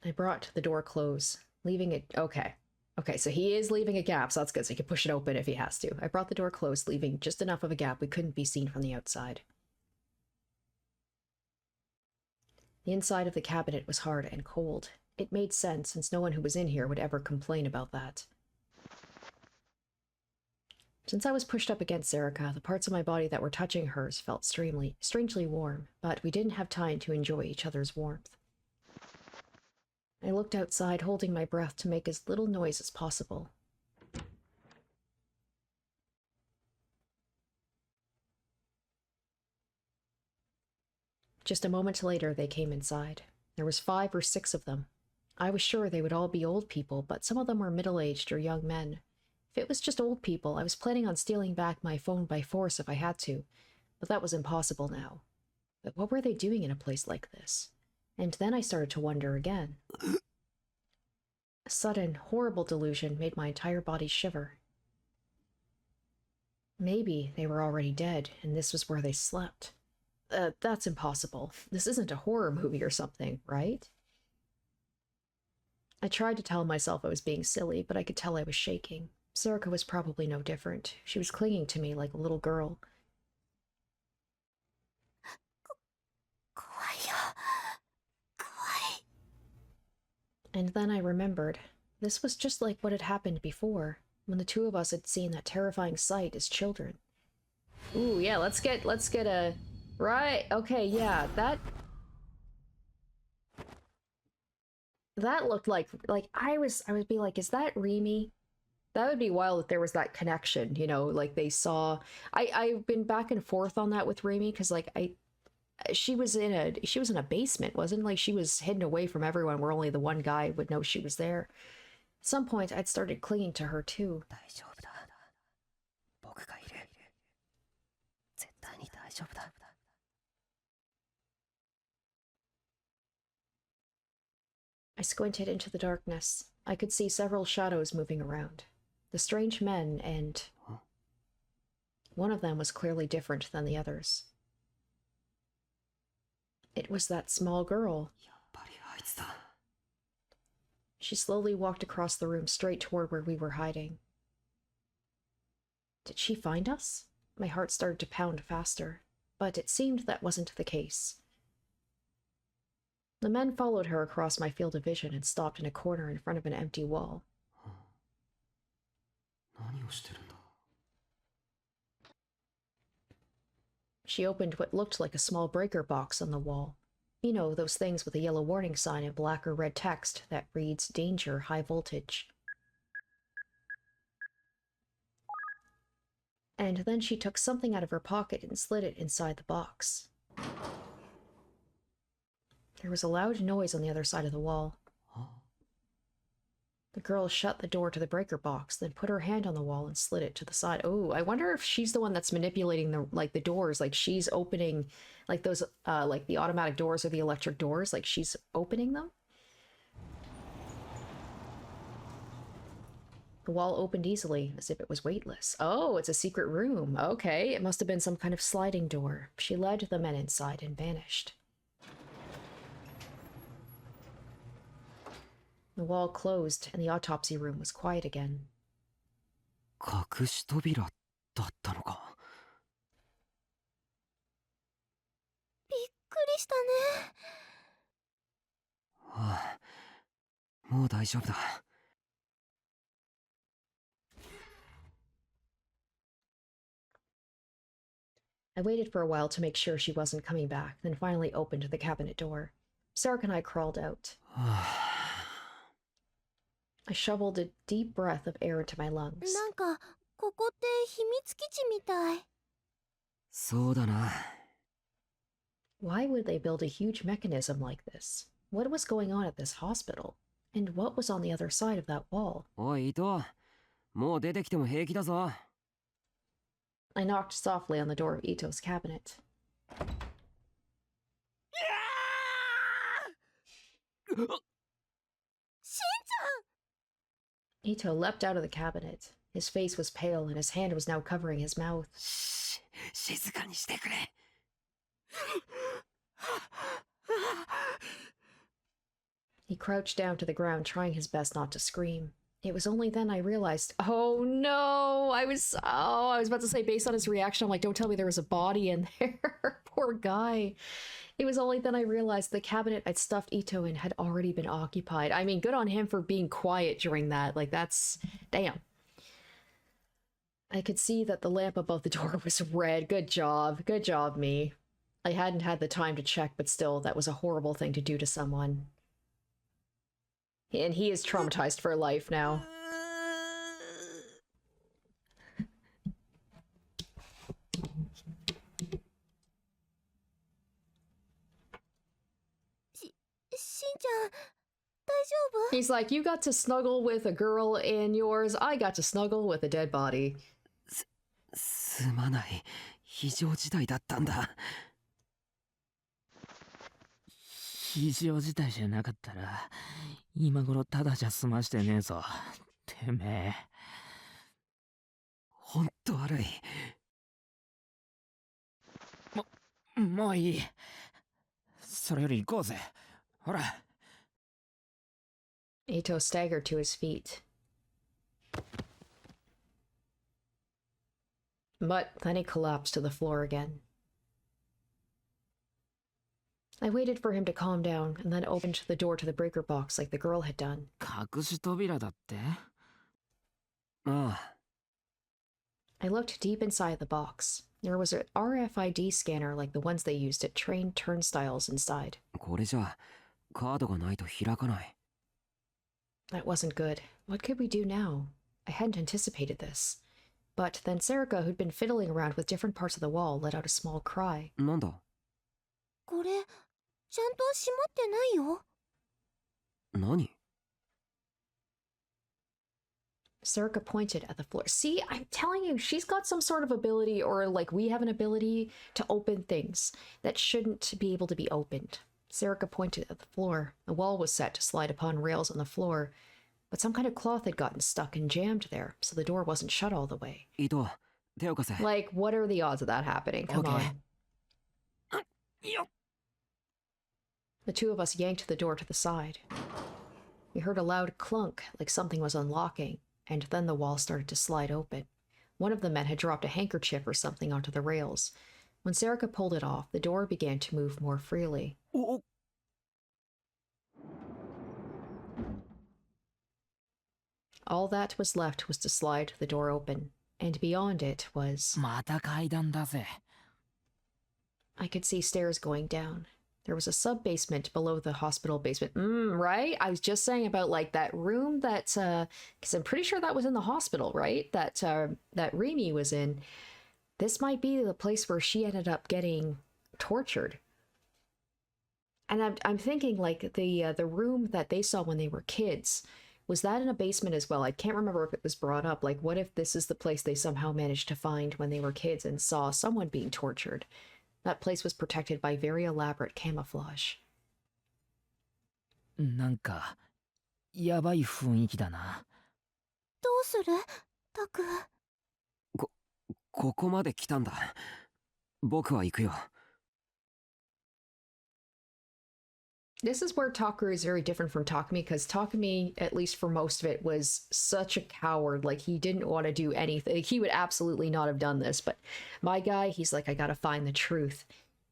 I brought the door close, leaving it... Okay, so he is leaving a gap, so that's good, so he can push it open if he has to. I brought the door closed, leaving just enough of a gap we couldn't be seen from the outside. The inside of the cabinet was hard and cold. It made sense, since no one who was in here would ever complain about that. Since I was pushed up against Serica, the parts of my body that were touching hers felt strangely warm, but we didn't have time to enjoy each other's warmth. I looked outside, holding my breath to make as little noise as possible. Just a moment later, they came inside. There was 5 or 6 of them. I was sure they would all be old people, but some of them were middle-aged or young men. If it was just old people, I was planning on stealing back my phone by force if I had to, but that was impossible now. But what were they doing in a place like this? And then I started to wonder again. A sudden, horrible delusion made my entire body shiver. Maybe they were already dead, and this was where they slept. That's impossible. This isn't a horror movie or something, right? I tried to tell myself I was being silly, but I could tell I was shaking. Serica was probably no different. She was clinging to me like a little girl. And then I remembered. This was just like what had happened before, when the 2 of us had seen that terrifying sight as children. Ooh, yeah, let's get a... Right, okay, yeah, that looked like I would be like, is that Remy? That would be wild if there was that connection, you know, like they saw... I've been back and forth on that with Remy, because, like, she was in a basement, wasn't it? Like, she was hidden away from everyone where only the one guy would know she was there. At some point, I'd started clinging to her, too. 大丈夫だ。僕がいる。絶対に大丈夫だ。 I squinted into the darkness. I could see several shadows moving around. The strange men, and... one of them was clearly different than the others. It was that small girl. やっぱりあいつだ。 She slowly walked across the room straight toward where we were hiding. Did she find us? My heart started to pound faster, but it seemed that wasn't the case. The men followed her across my field of vision and stopped in a corner in front of an empty wall. 何をしてるんだ。 She opened what looked like a small breaker box on the wall. You know, those things with a yellow warning sign in black or red text that reads, "Danger, high voltage." And then she took something out of her pocket and slid it inside the box. There was a loud noise on the other side of the wall. The girl shut the door to the breaker box, then put her hand on the wall and slid it to the side. Oh, I wonder if she's the one that's manipulating the doors, like she's opening, like those, like the automatic doors or the electric doors, like she's opening them? The wall opened easily, as if it was weightless. Oh, it's a secret room. Okay, it must have been some kind of sliding door. She led the men inside and vanished. The wall closed, and the autopsy room was quiet again. 隠し扉だったのか。びっくりしたね。ああ、もう大丈夫だ。I waited for a while to make sure she wasn't coming back, then finally opened the cabinet door. Sarek and I crawled out. I shoveled a deep breath of air into my lungs. なんかここって秘密基地みたい。そうだな。Why would they build a huge mechanism like this? What was going on at this hospital? And what was on the other side of that wall? おい、伊藤。もう出てきても平気だぞ。I knocked softly on the door of Ito's cabinet. Ito leapt out of the cabinet. His face was pale and his hand was now covering his mouth. 静かにしてくれ。He crouched down to the ground, trying his best not to scream. It was only then I realized, oh no, I was about to say based on his reaction, I'm like, don't tell me there was a body in there. Poor guy. It was only then I realized the cabinet I'd stuffed Ito in had already been occupied. I mean, good on him for being quiet during that. Like, that's... damn. I could see that the lamp above the door was red. Good job. Good job, me. I hadn't had the time to check, but still, that was a horrible thing to do to someone. And he is traumatized for life now. He's like, you got to snuggle with a girl in yours, I got to snuggle with a dead body. すまない。非常事態だったんだ。非常事態じゃなかったら今頃ただじゃ済ましてねえぞ。てめえ。ほんと悪い。もういい。それより行こうぜ。ほら。Ito staggered to his feet. But then he collapsed to the floor again. I waited for him to calm down and then opened the door to the breaker box like the girl had done. 隠し扉だって？ああ。I looked deep inside the box. There was an RFID scanner like the ones they used at train turnstiles inside. これじゃカードがないと開かない。That wasn't good. What could we do now? I hadn't anticipated this. But then Serica, who'd been fiddling around with different parts of the wall, let out a small cry. なんだ？これちゃんと閉まってないよ。何？ Serica pointed at the floor. See, I'm telling you, she's got some sort of ability, or like we have an ability to open things that shouldn't be able to be opened. Serica pointed at the floor. The wall was set to slide upon rails on the floor, but some kind of cloth had gotten stuck and jammed there, so the door wasn't shut all the way. 伊藤、手を貸せ。 Like, what are the odds of that happening? Come Okay. on. よっ。 The two of us yanked the door to the side. We heard a loud clunk, like something was unlocking, and then the wall started to slide open. One of the men had dropped a handkerchief or something onto the rails. When Serica pulled it off, the door began to move more freely. お。 All that was left was to slide the door open, and beyond it was... また階段だぜ。 I could see stairs going down. There was a sub-basement below the hospital basement. Right? I was just saying about, like, that room that, because I'm pretty sure that was in the hospital, right? That Remy was in. This might be the place where she ended up getting tortured. And I'm thinking, like, the room that they saw when they were kids, was that in a basement as well? I can't remember if it was brought up. Like, what if this is the place they somehow managed to find when they were kids and saw someone being tortured? That place was protected by very elaborate camouflage. なんかやばい雰囲気だな。どうする？タク。ここまで来たんだ。僕は行くよ。 This is where Takeru is very different from Takumi, because Takumi, at least for most of it, was such a coward. Like, he didn't want to do anything. He would absolutely not have done this. But my guy, he's like, I gotta find the truth.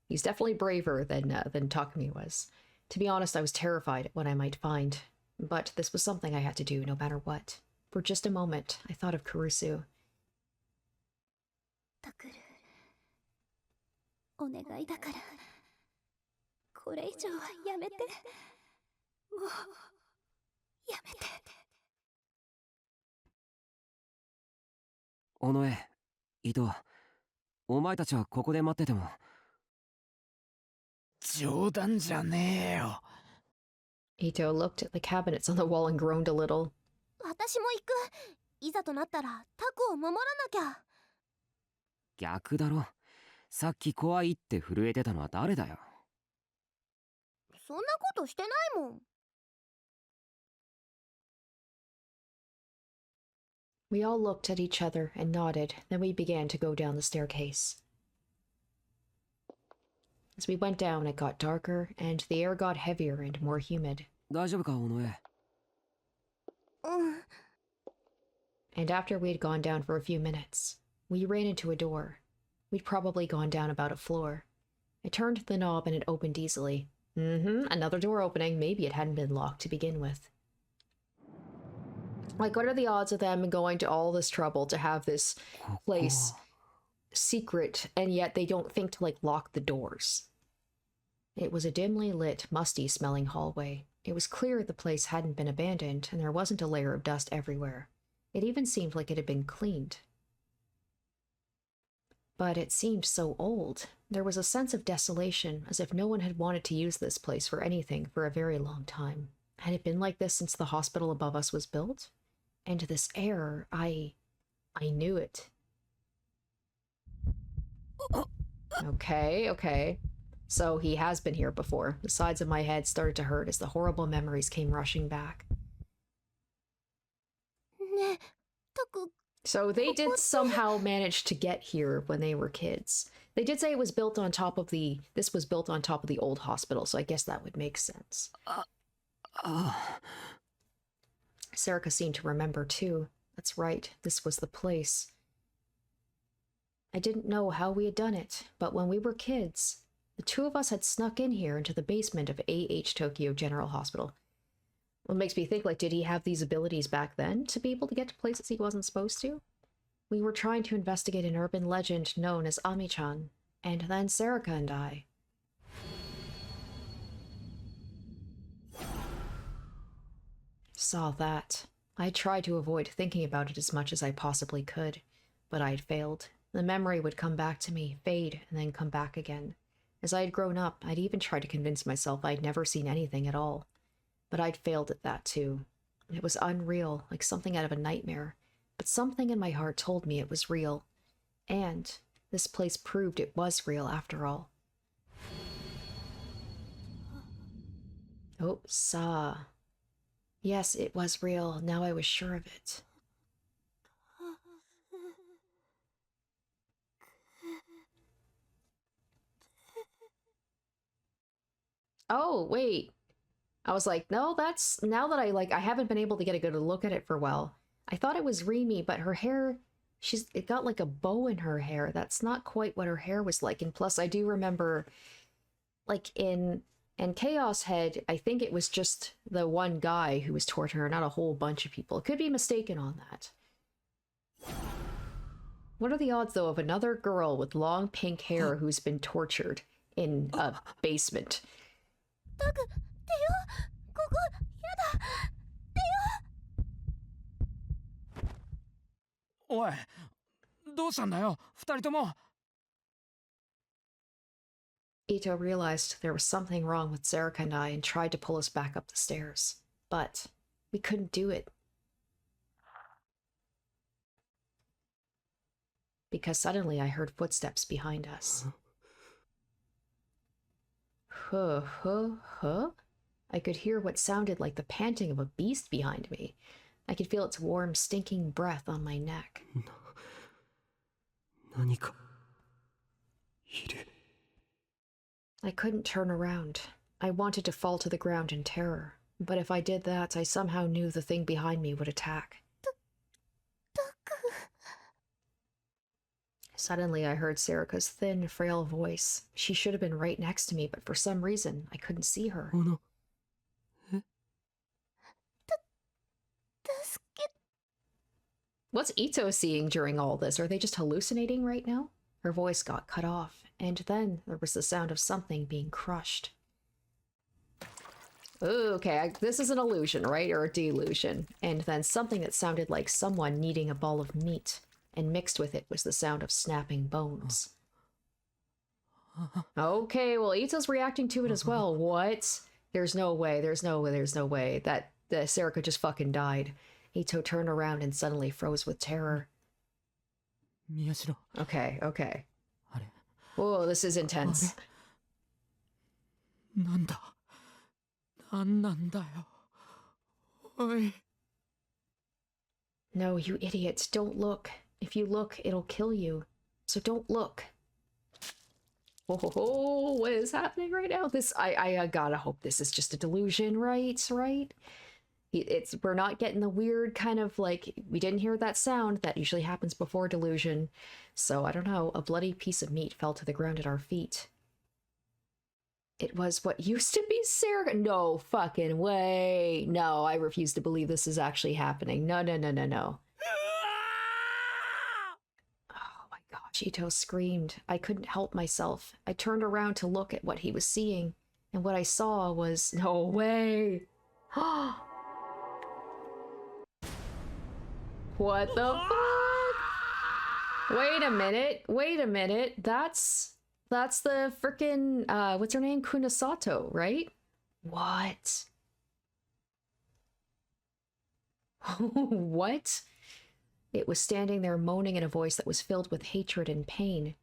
He's definitely braver than Takumi was. To be honest, I was terrified at what I might find. But this was something I had to do, no matter what. For just a moment, I thought of Kurusu. タクル、お願いだからこれ以上はやめて。もうやめて。尾上、伊藤、お前たちはここで待ってても。冗談じゃねえよ。 Ito looked at the cabinets on the wall and groaned a little. 私も行く。いざとなったらタクを守らなきゃ。逆だろ。さっき怖いって震えてたのは誰だよ。そんなことしてないもん。We all looked at each other and nodded, then we began to go down the staircase. As we went down, it got darker, and the air got heavier and more humid. 大丈夫か、尾上。うん。And after we'd gone down for a few minutes, we ran into a door. We'd probably gone down about a floor. I turned the knob and it opened easily. Another door opening. Maybe it hadn't been locked to begin with. Like, what are the odds of them going to all this trouble to have this place secret, and yet they don't think to, like, lock the doors? It was a dimly lit, musty-smelling hallway. It was clear the place hadn't been abandoned, and there wasn't a layer of dust everywhere. It even seemed like it had been cleaned. But it seemed so old. There was a sense of desolation, as if no one had wanted to use this place for anything for a very long time. Had it been like this since the hospital above us was built? And this air, I knew it. Okay. So he has been here before. The sides of my head started to hurt as the horrible memories came rushing back. ねえ、タク。 So they did somehow manage to get here when they were kids. They did say it was built on top of this was built on top of the old hospital, so I guess that would make sense. Serica seemed to remember too. That's right, this was the place. I didn't know how we had done it, but when we were kids, the two of us had snuck in here into the basement of AH Tokyo General Hospital. Well, it makes me think, like, did he have these abilities back then to be able to get to places he wasn't supposed to? We were trying to investigate an urban legend known as Ami-chan, and then Serica and I. Saw that. I tried to avoid thinking about it as much as I possibly could, but I had failed. The memory would come back to me, fade, and then come back again. As I had grown up, I'd even tried to convince myself I'd never seen anything at all. But I'd failed at that too. It was unreal, like something out of a nightmare. But something in my heart told me it was real. And this place proved it was real after all. Oh, Sa. Yes, it was real. Now I was sure of it. Oh, wait. I was like, no, that's... Now that I haven't been able to get a good look at it for a while. I thought it was Rimi, but her hair... It got like a bow in her hair. That's not quite what her hair was like. And plus, I do remember, like, in Chaos Head, I think it was just the one guy who was torturing her, not a whole bunch of people. Could be mistaken on that. What are the odds, though, of another girl with long pink hair who's been tortured in a basement? タク、出よう。ここ、やだ。出よう。おい、どうしたんだよ、二人とも。 Ito realized there was something wrong with Serica and I and tried to pull us back up the stairs. But we couldn't do it. Because suddenly I heard footsteps behind us. Huh? I could hear what sounded like the panting of a beast behind me. I could feel its warm, stinking breath on my neck. 何かいる。 I couldn't turn around. I wanted to fall to the ground in terror, but if I did that, I somehow knew the thing behind me would attack. Suddenly, I heard Serica's thin, frail voice. She should have been right next to me, but for some reason, I couldn't see her. Oh no. What's Ito seeing during all this? Are they just hallucinating right now? Her voice got cut off, and then there was the sound of something being crushed. Ooh, okay, this is an illusion, right? Or a delusion. And then something that sounded like someone kneading a ball of meat, and mixed with it was the sound of snapping bones. Okay, well, Ito's reacting to it as well. What? There's no way, there's no way, there's no way. That Serika just fucking died. Ito turned around and suddenly froze with terror. 宮代 Okay, okay. あれ Whoa, this is intense. なんだなんなんだよおい No, you idiots, don't look. If you look, it'll kill you. So don't look. Oh, what is happening right now? I gotta hope this is just a delusion, right? Right? We're not getting the weird kind of like, we didn't hear that sound that usually happens before delusion. So I don't know, a bloody piece of meat fell to the ground at our feet. It was what used to be Sarah. No fucking way. No, I refuse to believe this is actually happening. No, no, no, no, no. Oh my gosh, Ito screamed. I couldn't help myself. I turned around to look at what he was seeing, and what I saw was, no way. What the fuck? Wait a minute. Wait a minute. That's the frickin' what's her name? Kunosato, right? What? What? It was standing there moaning in a voice that was filled with hatred and pain.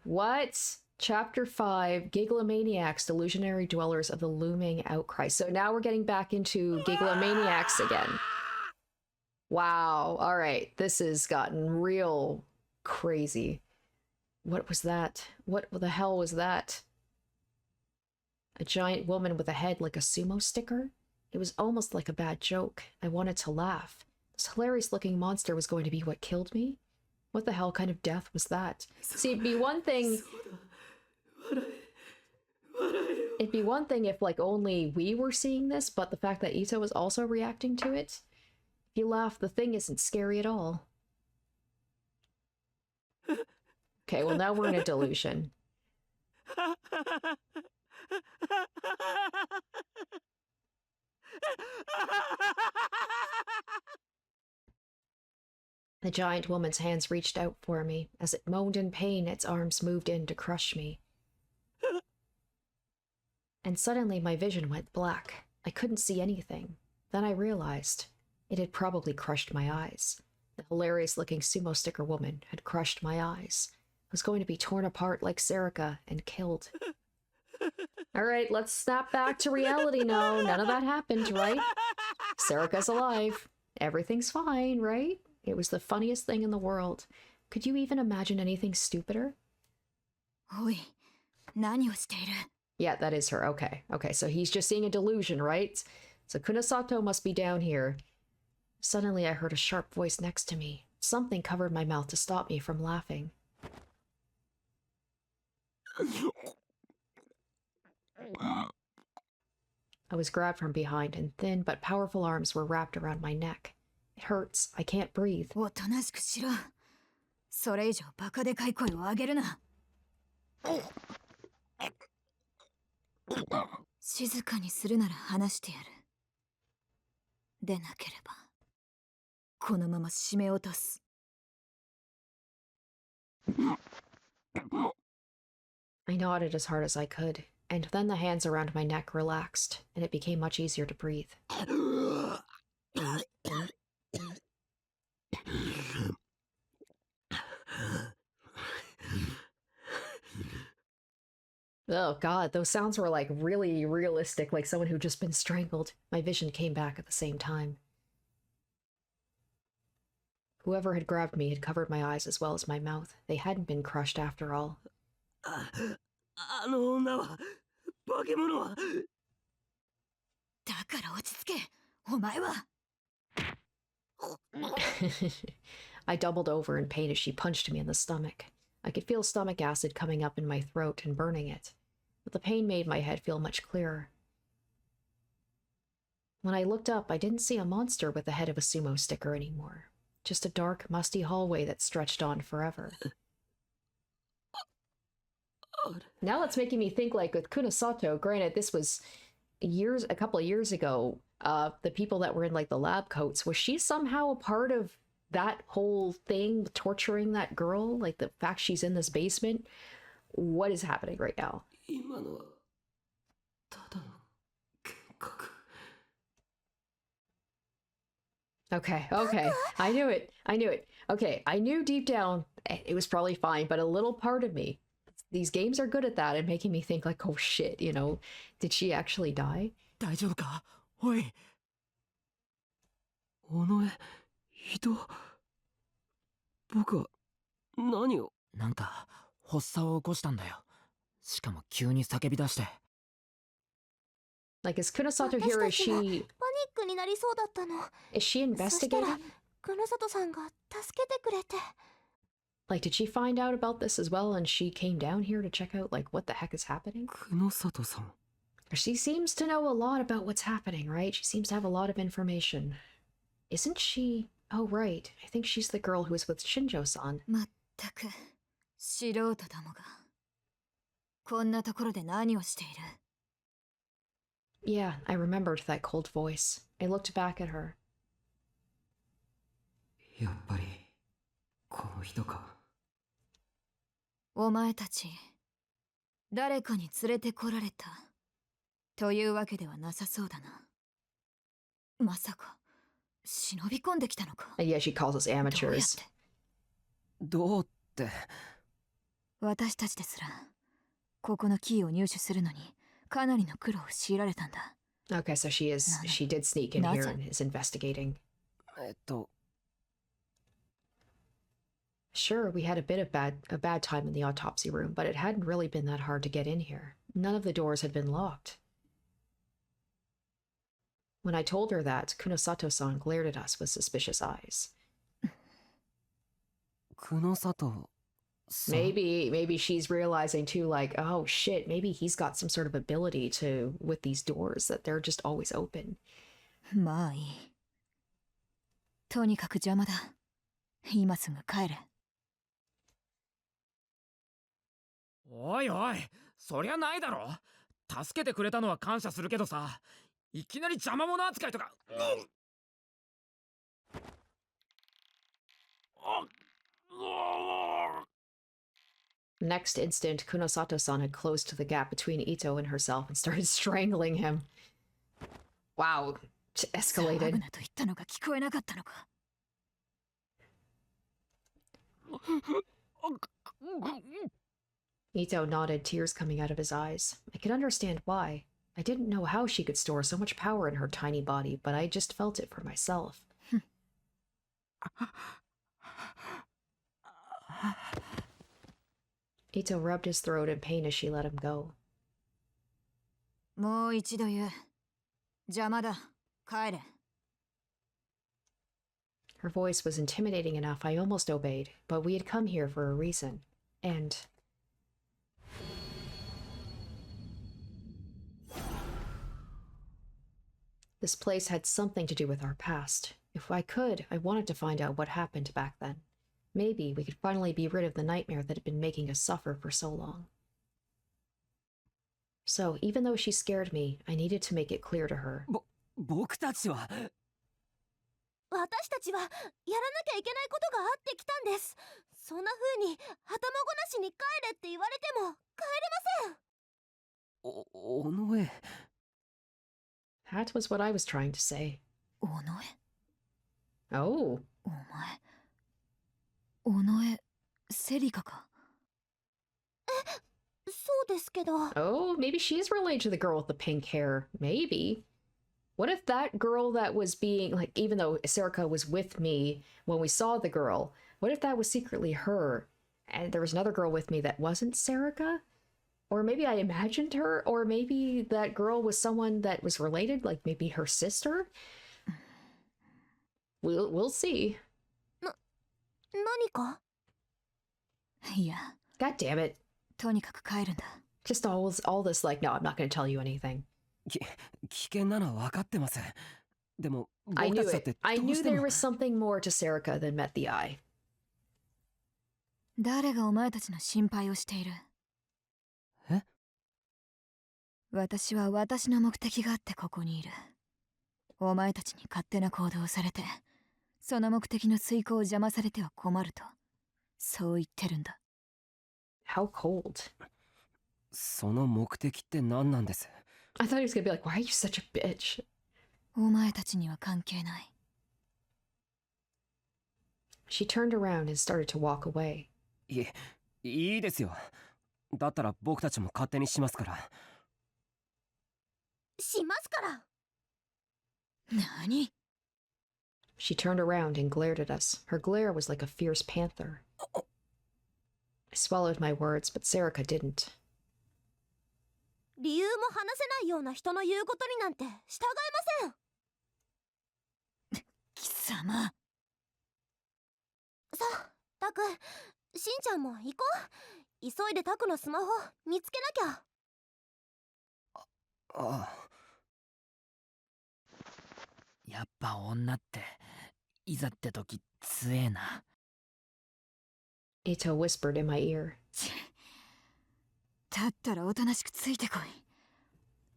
What? Chapter 5, Gigalomaniacs, Delusionary Dwellers of the Looming Outcry. So now we're getting back into Gigalomaniacs again. Wow. All right. This has gotten real crazy. What was that? What the hell was that? A giant woman with a head like a sumo sticker? It was almost like a bad joke. I wanted to laugh. This hilarious-looking monster was going to be what killed me? What the hell kind of death was that? See, it'd be one thing... It'd be one thing if, like, only we were seeing this, but the fact that Ito was also reacting to it... If you laugh, the thing isn't scary at all. Okay, well now we're in a delusion. The giant woman's hands reached out for me. As it moaned in pain, its arms moved in to crush me. And suddenly my vision went black. I couldn't see anything. Then I realized it had probably crushed my eyes. The hilarious-looking sumo sticker woman had crushed my eyes. I was going to be torn apart like Sarika and killed. All right, let's snap back to reality now. None of that happened, right? Sarika's alive. Everything's fine, right? It was the funniest thing in the world. Could you even imagine anything stupider? Oi, 何をしている? Yeah, that is her. Okay. Okay, so he's just seeing a delusion, right? So Kunosato must be down here. Suddenly I heard a sharp voice next to me. Something covered my mouth to stop me from laughing. I was grabbed from behind, and thin but powerful arms were wrapped around my neck. It hurts. I can't breathe. おとなしくしろ。それ以上バカでかい声を上げるな。静かにするなら話してやる。でなければ、このまま締め落とす。I nodded as hard as I could, and then the hands around my neck relaxed, and it became much easier to breathe. Oh god, those sounds were like really realistic, like someone who'd just been strangled. My vision came back at the same time. Whoever had grabbed me had covered my eyes as well as my mouth. They hadn't been crushed after all. あの女は化け物はだから落ち着け、お前は。I doubled over in pain as she punched me in the stomach. I could feel stomach acid coming up in my throat and burning it, but the pain made my head feel much clearer. When I looked up, I didn't see a monster with the head of a sumo sticker anymore. Just a dark, musty hallway that stretched on forever. Now that's making me think, like, with Kunosato, granted, this was a couple of years ago, the people that were in, like, the lab coats, was she somehow a part of that whole thing, torturing that girl, like the fact she's in this basement, what is happening right now? 今のはただの幻覚。 Okay, okay. I knew it. I knew it. Okay, I knew deep down it was probably fine, but a little part of me, these games are good at that and making me think like, oh shit, you know, did she actually die? 大丈夫か？おい。尾上、人。僕は何を。なんか発作を起こしたんだよ。しかも急に叫び出して。 Like, is Kunosato here? Is 私たちが she パニックになりそうだったの。 is she そしたら investigating? クノサトさんが助けてくれて。 Like, did she find out about this as well and she came down here to check out like what the heck is happening? 久野里さん。 She seems to know a lot about what's happening, right? She seems to have a lot of information. Isn't she? Oh, right. I think she's the girl who was with Shinjo-san. まったく素人どもがこんなところで何をしている。 Yeah, I remembered that cold voice. I looked back at her. やっぱりこの人か。お前たち誰かに連れてこられたというわけではなさそうだな。まさか忍び込んできたのか。 And yeah, she calls us どうやっ amateurs. て。どうって。私たちですらここのキーを入手するのにかなりの苦労を強いられたんだ。 Okay, so she did sneak in here and is investigating. と。 Sure, we had a bad time in the autopsy room, but it hadn't really been that hard to get in here. None of the doors had been locked. When I told her that, Kunosato-san glared at us with suspicious eyes. 久野里さん。 Maybe she's realizing too, like, oh shit, maybe he's got some sort of ability to with these doors that they're just always open. まあいい。とにかく邪魔だ。今すぐ帰れ。おいおい、そりゃないだろ。助けてくれたのは感謝するけどさ、いきなり邪魔者扱いとか。Next instant, Kunosato-san had closed the gap between Ito and herself and started strangling him. Wow, 騒ぐ escalated. なと言ったのが聞こえなかったのか。 Ito nodded, tears coming out of his eyes. I could understand why. I didn't know how she could store so much power in her tiny body, but I just felt it for myself. Ito rubbed his throat in pain as she let him go. もう一度言う。邪魔だ。帰れ。 Her voice was intimidating enough I almost obeyed, but we had come here for a reason. And... this place had something to do with our past. If I could, I wanted to find out what happened back then. Maybe we could finally be rid of the nightmare that had been making us suffer for so long. So, even though she scared me, I needed to make it clear to her. 僕たちは。私たちはやらなきゃいけないことがあってきたんです。そんな風に頭ごなしに帰れって言われても帰れません。尾上。 That was what I was trying to say. 尾上。 Oh. お前。尾上、セリカか。そうですけど。 Oh, maybe she's related to the girl with the pink hair. Maybe. What if that girl that was being, like, even though Serica was with me when we saw the girl, what if that was secretly her? And there was another girl with me that wasn't Serica? Or maybe I imagined her? Or maybe that girl was someone that was related, like maybe her sister? We'll see. 何か？いや、 God damn it. とにかく帰るんだ。 Just all this, like, no, I'm not going to tell you anything. 危険なのは分かってます。でも I 僕 knew たちだっ it. て I どう knew して there も。 was something more to Serica than met the eye. 誰がお前たちの心配をしている？え？私は私の目的があってここにいる。お前たちに勝手な行動をされてその目的の遂行を邪魔されては困ると、そう言ってるんだ。How cold. その目的って何なんです？ I thought he was gonna be like, why are you such a bitch? お前たちには関係ない。She turned around and started to walk away. いいですよ。だったら僕たちも勝手にしますから。しますから。何？ She turned around and glared at us. Her glare was like a fierce panther. I swallowed my words, but Serica didn't. 理由も話せないような人の言うことになんて従えません。貴様。さあ、タク、しんちゃんも行こう。急いでタクのスマホ見つけなきゃ。ああ。やっぱ女っていざって時強えな。Ito whispered in my ear. だったらおとなしくついてこい。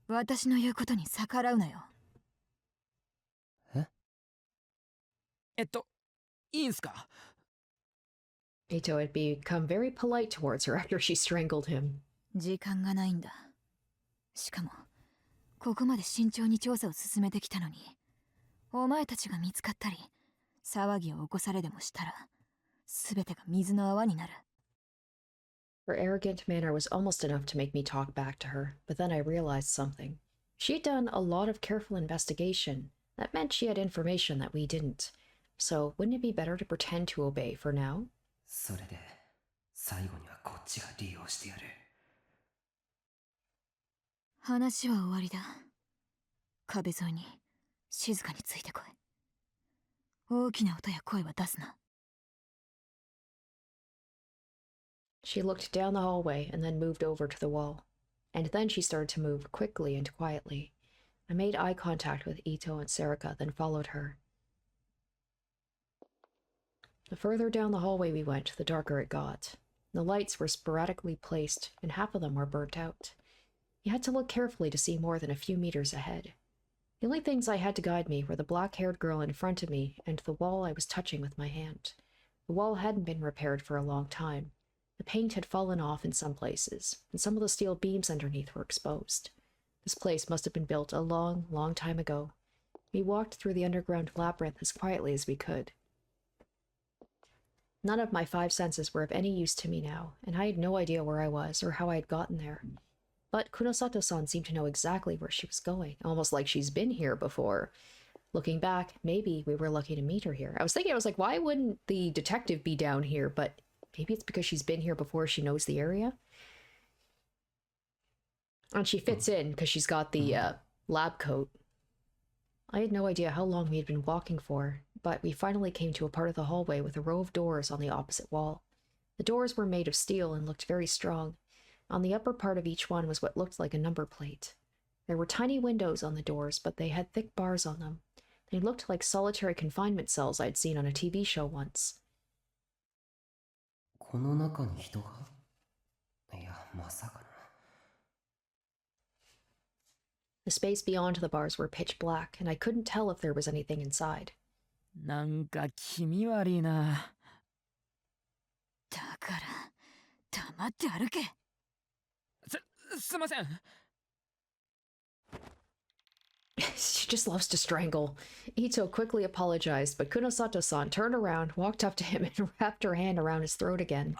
私の言うことに逆らうなよ。いいんすか？ Ito had become very polite towards her after she strangled him. 時間がないんだ。しかも、ここまで慎重に調査を進めてきたのに、お前たちが見つかったり、騒ぎを起こされでもしたら、すべてが水の泡になる。Her arrogant manner was almost enough to make me talk back to her, but then I realized something. She had done a lot of careful investigation. That meant she had information that we didn't. So wouldn't it be better to pretend to obey for now? それで最後にはこっちが利用してやる。話は終わりだ。壁沿いに静かについてこい。大きな音や声は出すな。She looked down the hallway and then moved over to the wall. And then she started to move quickly and quietly. I made eye contact with Ito and Serica, then followed her. The further down the hallway we went, the darker it got. The lights were sporadically placed, and half of them were burnt out. You had to look carefully to see more than a few meters ahead. The only things I had to guide me were the black-haired girl in front of me and the wall I was touching with my hand. The wall hadn't been repaired for a long time. The paint had fallen off in some places, and some of the steel beams underneath were exposed. This place must have been built a long, long time ago. We walked through the underground labyrinth as quietly as we could. None of my 5 senses were of any use to me now, and I had no idea where I was or how I had gotten there. But Kunosato-san seemed to know exactly where she was going, almost like she's been here before. Looking back, maybe we were lucky to meet her here. I was like, why wouldn't the detective be down here? But maybe it's because she's been here before, she knows the area. And she fits in because she's got the lab coat. I had no idea how long we had been walking for, but we finally came to a part of the hallway with a row of doors on the opposite wall. The doors were made of steel and looked very strong. On the upper part of each one was what looked like a number plate. There were tiny windows on the doors, but they had thick bars on them. They looked like solitary confinement cells I'd seen on a TV show once. この中に人が？いや、まさかな。The space beyond the bars were pitch black, and I couldn't tell if there was anything inside. なんか気味悪いな。だから黙って歩け。すいません。She just loves to strangle. Ito quickly apologized, but Kunosato-san turned around, walked up to him, and wrapped her hand around his throat again.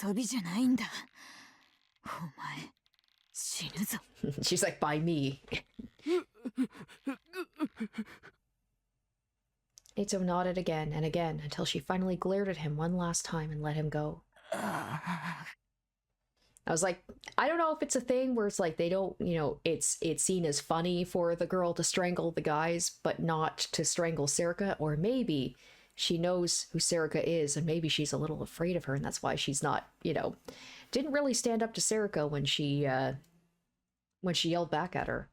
遊びじゃないんだ。お前死ぬぞ。She's like, by me. Ito nodded again and again until she finally glared at him one last time and let him go. I was like, I don't know if it's a thing where it's like they don't, it's seen as funny for the girl to strangle the guys, but not to strangle Serica, or maybe she knows who Serica is and maybe she's a little afraid of her and that's why she's not, didn't really stand up to Serica when she yelled back at her.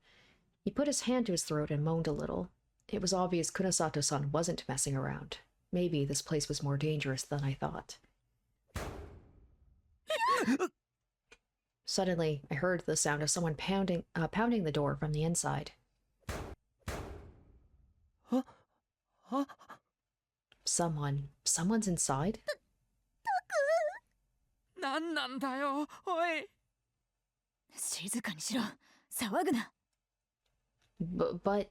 He put his hand to his throat and moaned a little. It was obvious Kunosato-san wasn't messing around. Maybe this place was more dangerous than I thought. Suddenly, I heard the sound of someone pounding the door from the inside. Someone's inside? なんなんだよおい。静かにしろ。騒ぐな。But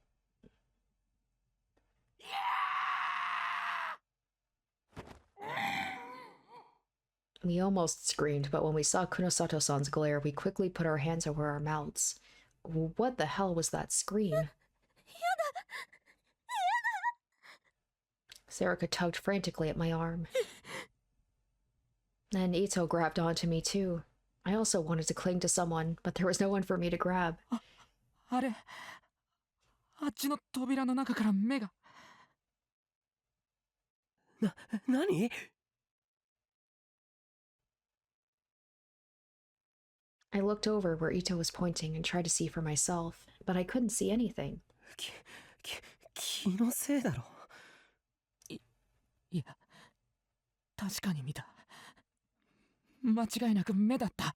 we almost screamed, but when we saw Kunosato-san's glare, we quickly put our hands over our mouths. What the hell was that scream? Sarika tugged frantically at my arm. And Ito grabbed onto me too. I also wanted to cling to someone, but there was no one for me to grab. あれ、あっちの扉の中から目が。何？ I looked over where Ito was pointing and tried to see for myself, but I couldn't see anything. 気のせいだろ。いや、確かに見た。間違いなく目だった。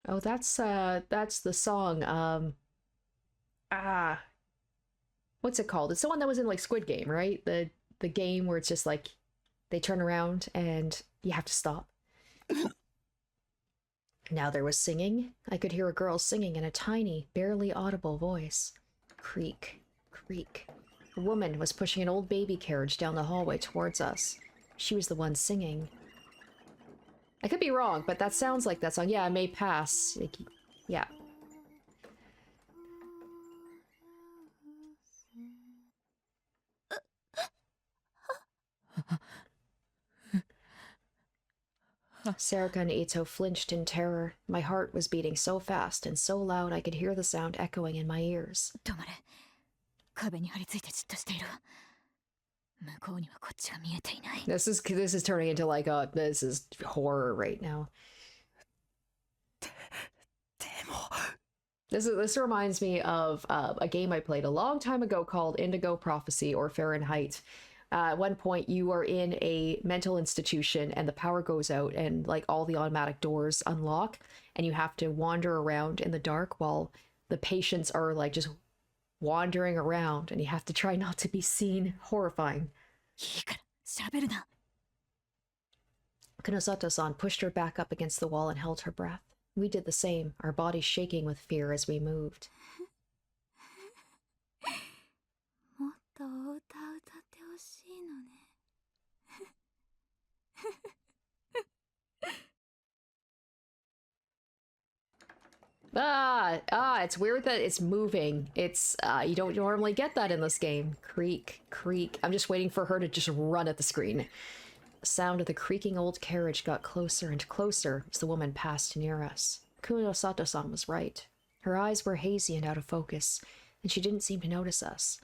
Oh, that's the song, what's it called? It's the one that was in like Squid Game, right? The game where it's just like they turn around and you have to stop. Now there was singing. I could hear a girl singing in a tiny, barely audible voice. Creak, creak. A woman was pushing an old baby carriage down the hallway towards us. She was the one singing. I could be wrong, but that sounds like that song. Yeah, it may pass. Yeah. Sarika and Ito flinched in terror. My heart was beating so fast and so loud I could hear the sound echoing in my ears. 止まれ。壁に張り付いてじっとしているわ。向こうにはこっちが見えていない。This is turning into like this is horror right now. This reminds me of a game I played a long time ago called Indigo Prophecy or Fahrenheit. At one point you are in a mental institution and the power goes out and like all the automatic doors unlock and you have to wander around in the dark while the patients are like just wandering around and you have to try not to be seen. Horrifying. いいから喋るな。Kunosato-san pushed her back up against the wall and held her breath. We did the same, our bodies shaking with fear as we moved. もっとお歌歌ってほしいのね。It's weird that it's moving. It's, you don't normally get that in this game. Creak, creak. I'm just waiting for her to just run at the screen. The sound of the creaking old carriage got closer and closer as the woman passed near us. Kunosato-san was right. Her eyes were hazy and out of focus, and she didn't seem to notice us.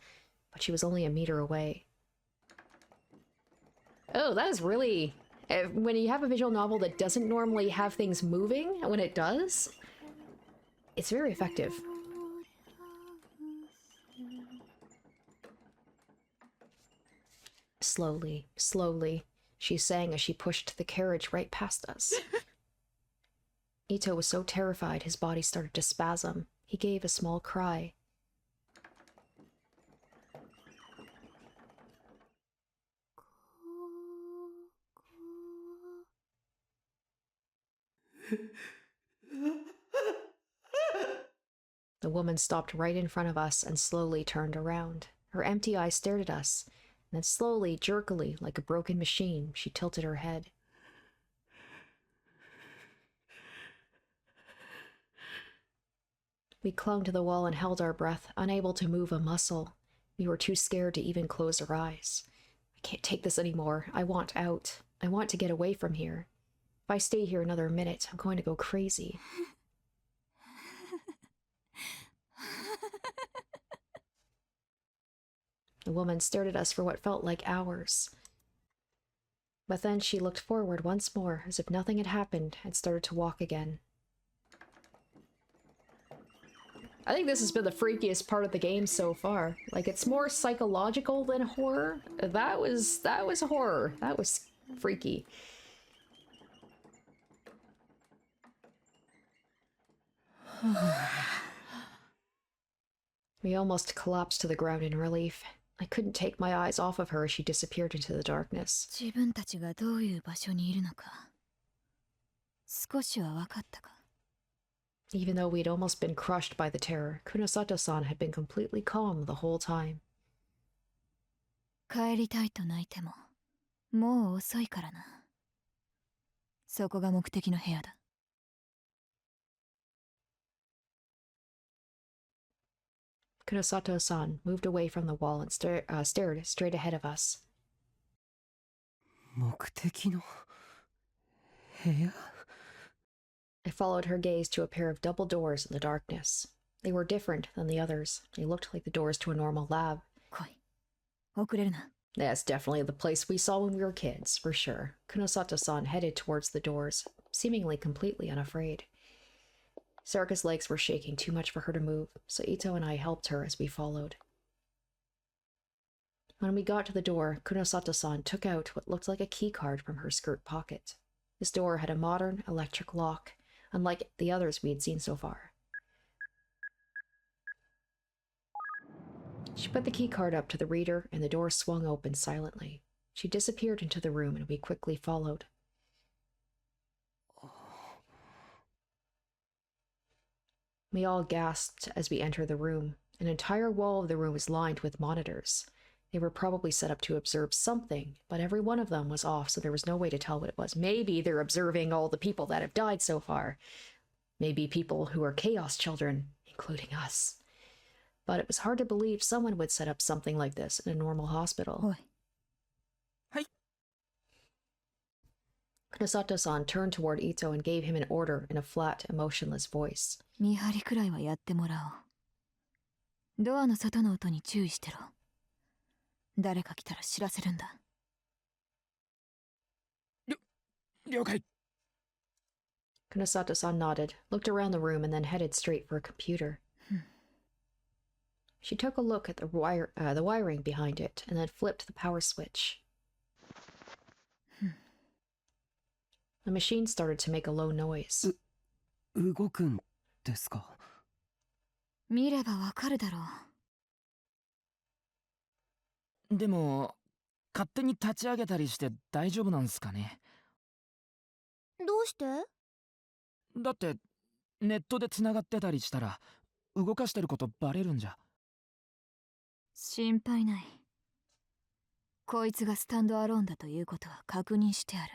But she was only a meter away. Oh, that is really... When you have a visual novel that doesn't normally have things moving, when it does... It's very effective. Slowly, slowly, she sang as she pushed the carriage right past us. Ito was so terrified his body started to spasm. He gave a small cry. The woman stopped right in front of us and slowly turned around. Her empty eyes stared at us, and then slowly, jerkily, like a broken machine, she tilted her head. We clung to the wall and held our breath, unable to move a muscle. We were too scared to even close our eyes. I can't take this anymore. I want out. I want to get away from here. If I stay here another minute, I'm going to go crazy. The woman stared at us for what felt like hours. But then she looked forward once more, as if nothing had happened, and started to walk again. I think this has been the freakiest part of the game so far. Like, it's more psychological than horror. That was horror. That was freaky. We almost collapsed to the ground in relief. I couldn't take my eyes off of her as she disappeared into the darkness. 自分たちがどういう場所にいるのか少しは分かったか。 Even though we'd almost been crushed by the terror, Kunosato-san had been completely calm the whole time. 帰りたいと泣いてももう遅いからな。そこが目的の部屋だ。Kunosato-san moved away from the wall and stared straight ahead of us. 目的の部屋? I followed her gaze to a pair of double doors in the darkness. They were different than the others. They looked like the doors to a normal lab. 来い。遅れるな。 That's definitely the place we saw when we were kids, for sure. Kunosato-san headed towards the doors, seemingly completely unafraid. Sarika's legs were shaking too much for her to move, so Ito and I helped her as we followed. When we got to the door, Kunosato-san took out what looked like a keycard from her skirt pocket. This door had a modern electric lock, unlike the others we had seen so far. She put the keycard up to the reader, and the door swung open silently. She disappeared into the room, and we quickly followed. We all gasped as we entered the room. An entire wall of the room was lined with monitors. They were probably set up to observe something, but every one of them was off, so there was no way to tell what it was. Maybe they're observing all the people that have died so far. Maybe people who are Chaos children, including us. But it was hard to believe someone would set up something like this in a normal hospital. おい。 Kunosato-san turned toward Ito and gave him an order in a flat, emotionless voice. 見張りくらいはやってもらおう。ドアの外の音に注意してろ。誰か来たら知らせるんだ。了解。 Kunosato-san nodded, looked around the room, and then headed straight for a computer. She took a look at the wiring behind it, and then flipped the power switch. The machine started to make a low noise. 動くんですか? 見ればわかるだろう。でも勝手に立ち上げたりして大丈夫なんすかね。どうして？だってネットでつながってたりしたら動かしてることバレるんじゃ。心配ない。こいつがスタンドアローンだということは確認してある。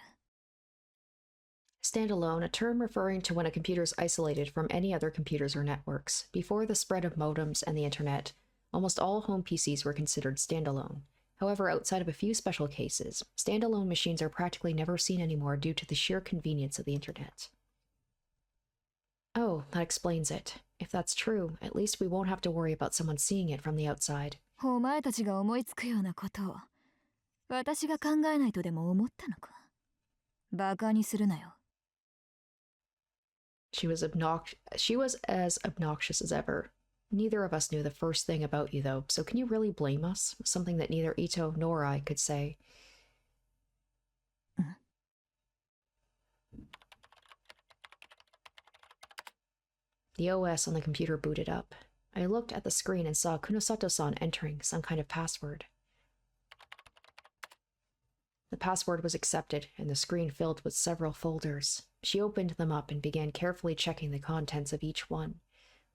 Standalone, a term referring to when a computer is isolated from any other computers or networks. Before the spread of modems and the internet, almost all home PCs were considered standalone. However, outside of a few special cases, standalone machines are practically never seen anymore due to the sheer convenience of the internet. Oh, that explains it. If that's true, at least we won't have to worry about someone seeing it from the outside. お前たちが思いつくようなことを私が考えないとでも思ったのか。バカにするなよ。She was as obnoxious as ever. Neither of us knew the first thing about you, though, so can you really blame us? Something that neither Ito nor I could say. The OS on the computer booted up. I looked at the screen and saw Kunosato-san entering some kind of password. The password was accepted, and the screen filled with several folders. She opened them up and began carefully checking the contents of each one.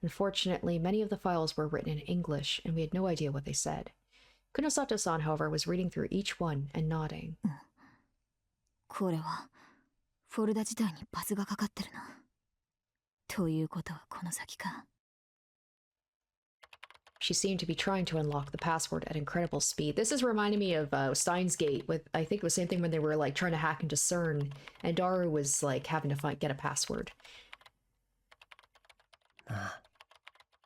Unfortunately, many of the files were written in English, and we had no idea what they said. Kunosato-san, however, was reading through each one and nodding. これはフォルダ自体にパスがかかってるな。ということはこの先か。She seemed to be trying to unlock the password at incredible speed. This is reminding me of Steins Gate with, I think it was the same thing when they were like trying to hack into CERN and Daru was like having to get a password.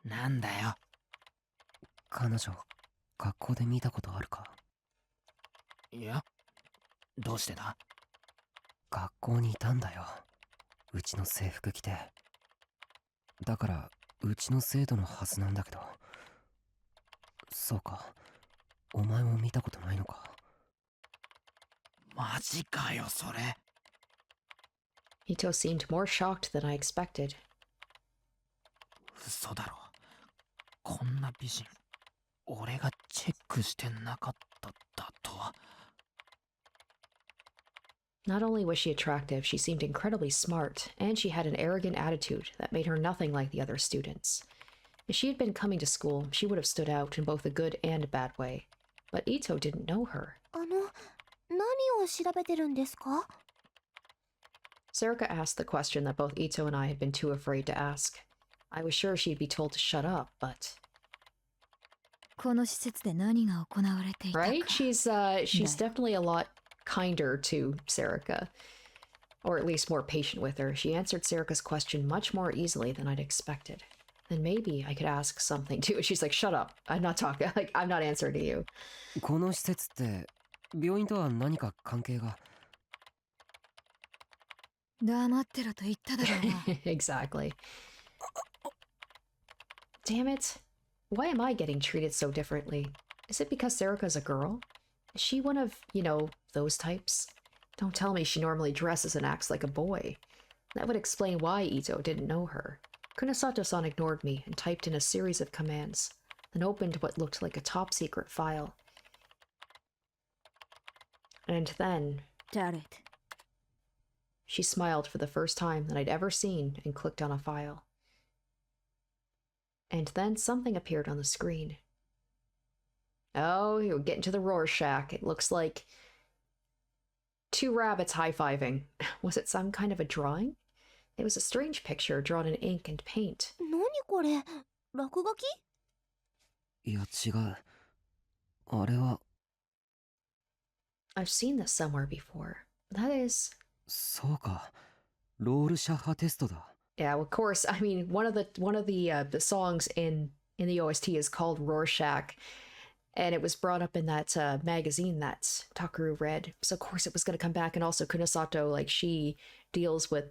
なんだよ。彼女、学校で見たことあるか? いや、どうしてだ？学校にいたんだよ。うちの制服着て。だから、うちの生徒のはずなんだけど。そうか。お前も見たことないのか。マジかよ、それ。Ito seemed more shocked than I expected. 嘘だろ。こんな美人俺がチェックしてなかっただと。 Not only was she attractive, she seemed incredibly smart, and she had an arrogant attitude that made her nothing like the other students. If she had been coming to school, she would have stood out in both a good and a bad way. But Ito didn't know her. 何を調べてるんですか？ Sarika asked the question that both Ito and I had been too afraid to ask. I was sure she'd be told to shut up, but... この施設で何が行われていたか。 Right? She's definitely a lot kinder to Sarika. Or at least more patient with her. She answered Sarika's question much more easily than I'd expected. Then maybe I could ask something too. She's like, shut up. I'm not talking. Like, I'm not answering to you. この施設って病院とは何か関係が？黙ってろと言っただろうが。 Exactly. Damn it. Why am I getting treated so differently? Is it because Sarika's a girl? Is she one of, you know, those types? Don't tell me she normally dresses and acts like a boy. That would explain why Ito didn't know her. Kunosato-san ignored me and typed in a series of commands, then opened what looked like a top-secret file. And then... Jared. She smiled for the first time that I'd ever seen and clicked on a file. And then something appeared on the screen. Oh, we're getting to the Rorschach. It looks like two rabbits high-fiving. Was it some kind of a drawing? It was a strange picture drawn in ink and paint. 何これ？落書き？いや違う。あれは。 I've seen this somewhere before. That is... そうか。ロールシャッハテストだ。 Yeah, of course. I mean, one of the songs in the OST is called Rorschach, and it was brought up in that magazine that Takeru read. So of course it was going to come back, and also Kunosato, like, she deals with,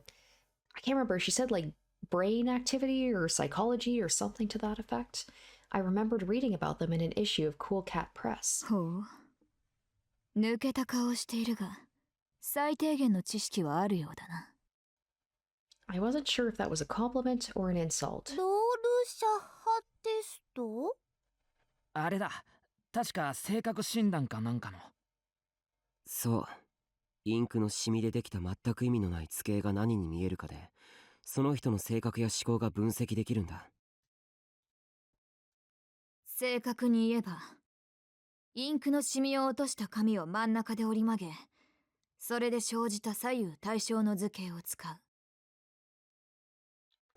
I can't remember, she said like brain activity or psychology or something to that effect. I remembered reading about them in an issue of Cool Cat Press. ほう。抜けた顔しているが、最低限の知識はあるようだな。 I wasn't sure if that was a compliment or an insult. ロールシャッハテスト？あれだ。確か性格診断かなんかの。そう。インクのシミでできた全く意味のない図形が何に見えるかで、その人の性格や思考が分析できるんだ。正確に言えば、インクのシミを落とした紙を真ん中で折り曲げ、それで生じた左右対称の図形を使う。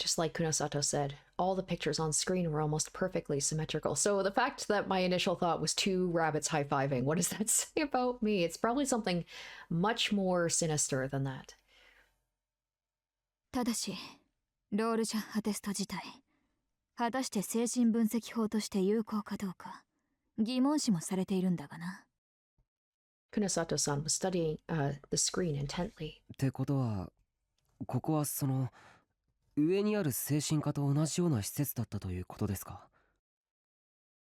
Just like Kunosato said, all the pictures on screen were almost perfectly symmetrical. So the fact that my initial thought was two rabbits high-fiving, what does that say about me? It's probably something much more sinister than that. ただし、ロールシャッハテスト自体、果たして精神分析法として有効かどうか、疑問視もされているんだがな。 Kunosato-san was studying the screen intently. ってことは、ここはその上にある精神科と同じような施設だったということですか？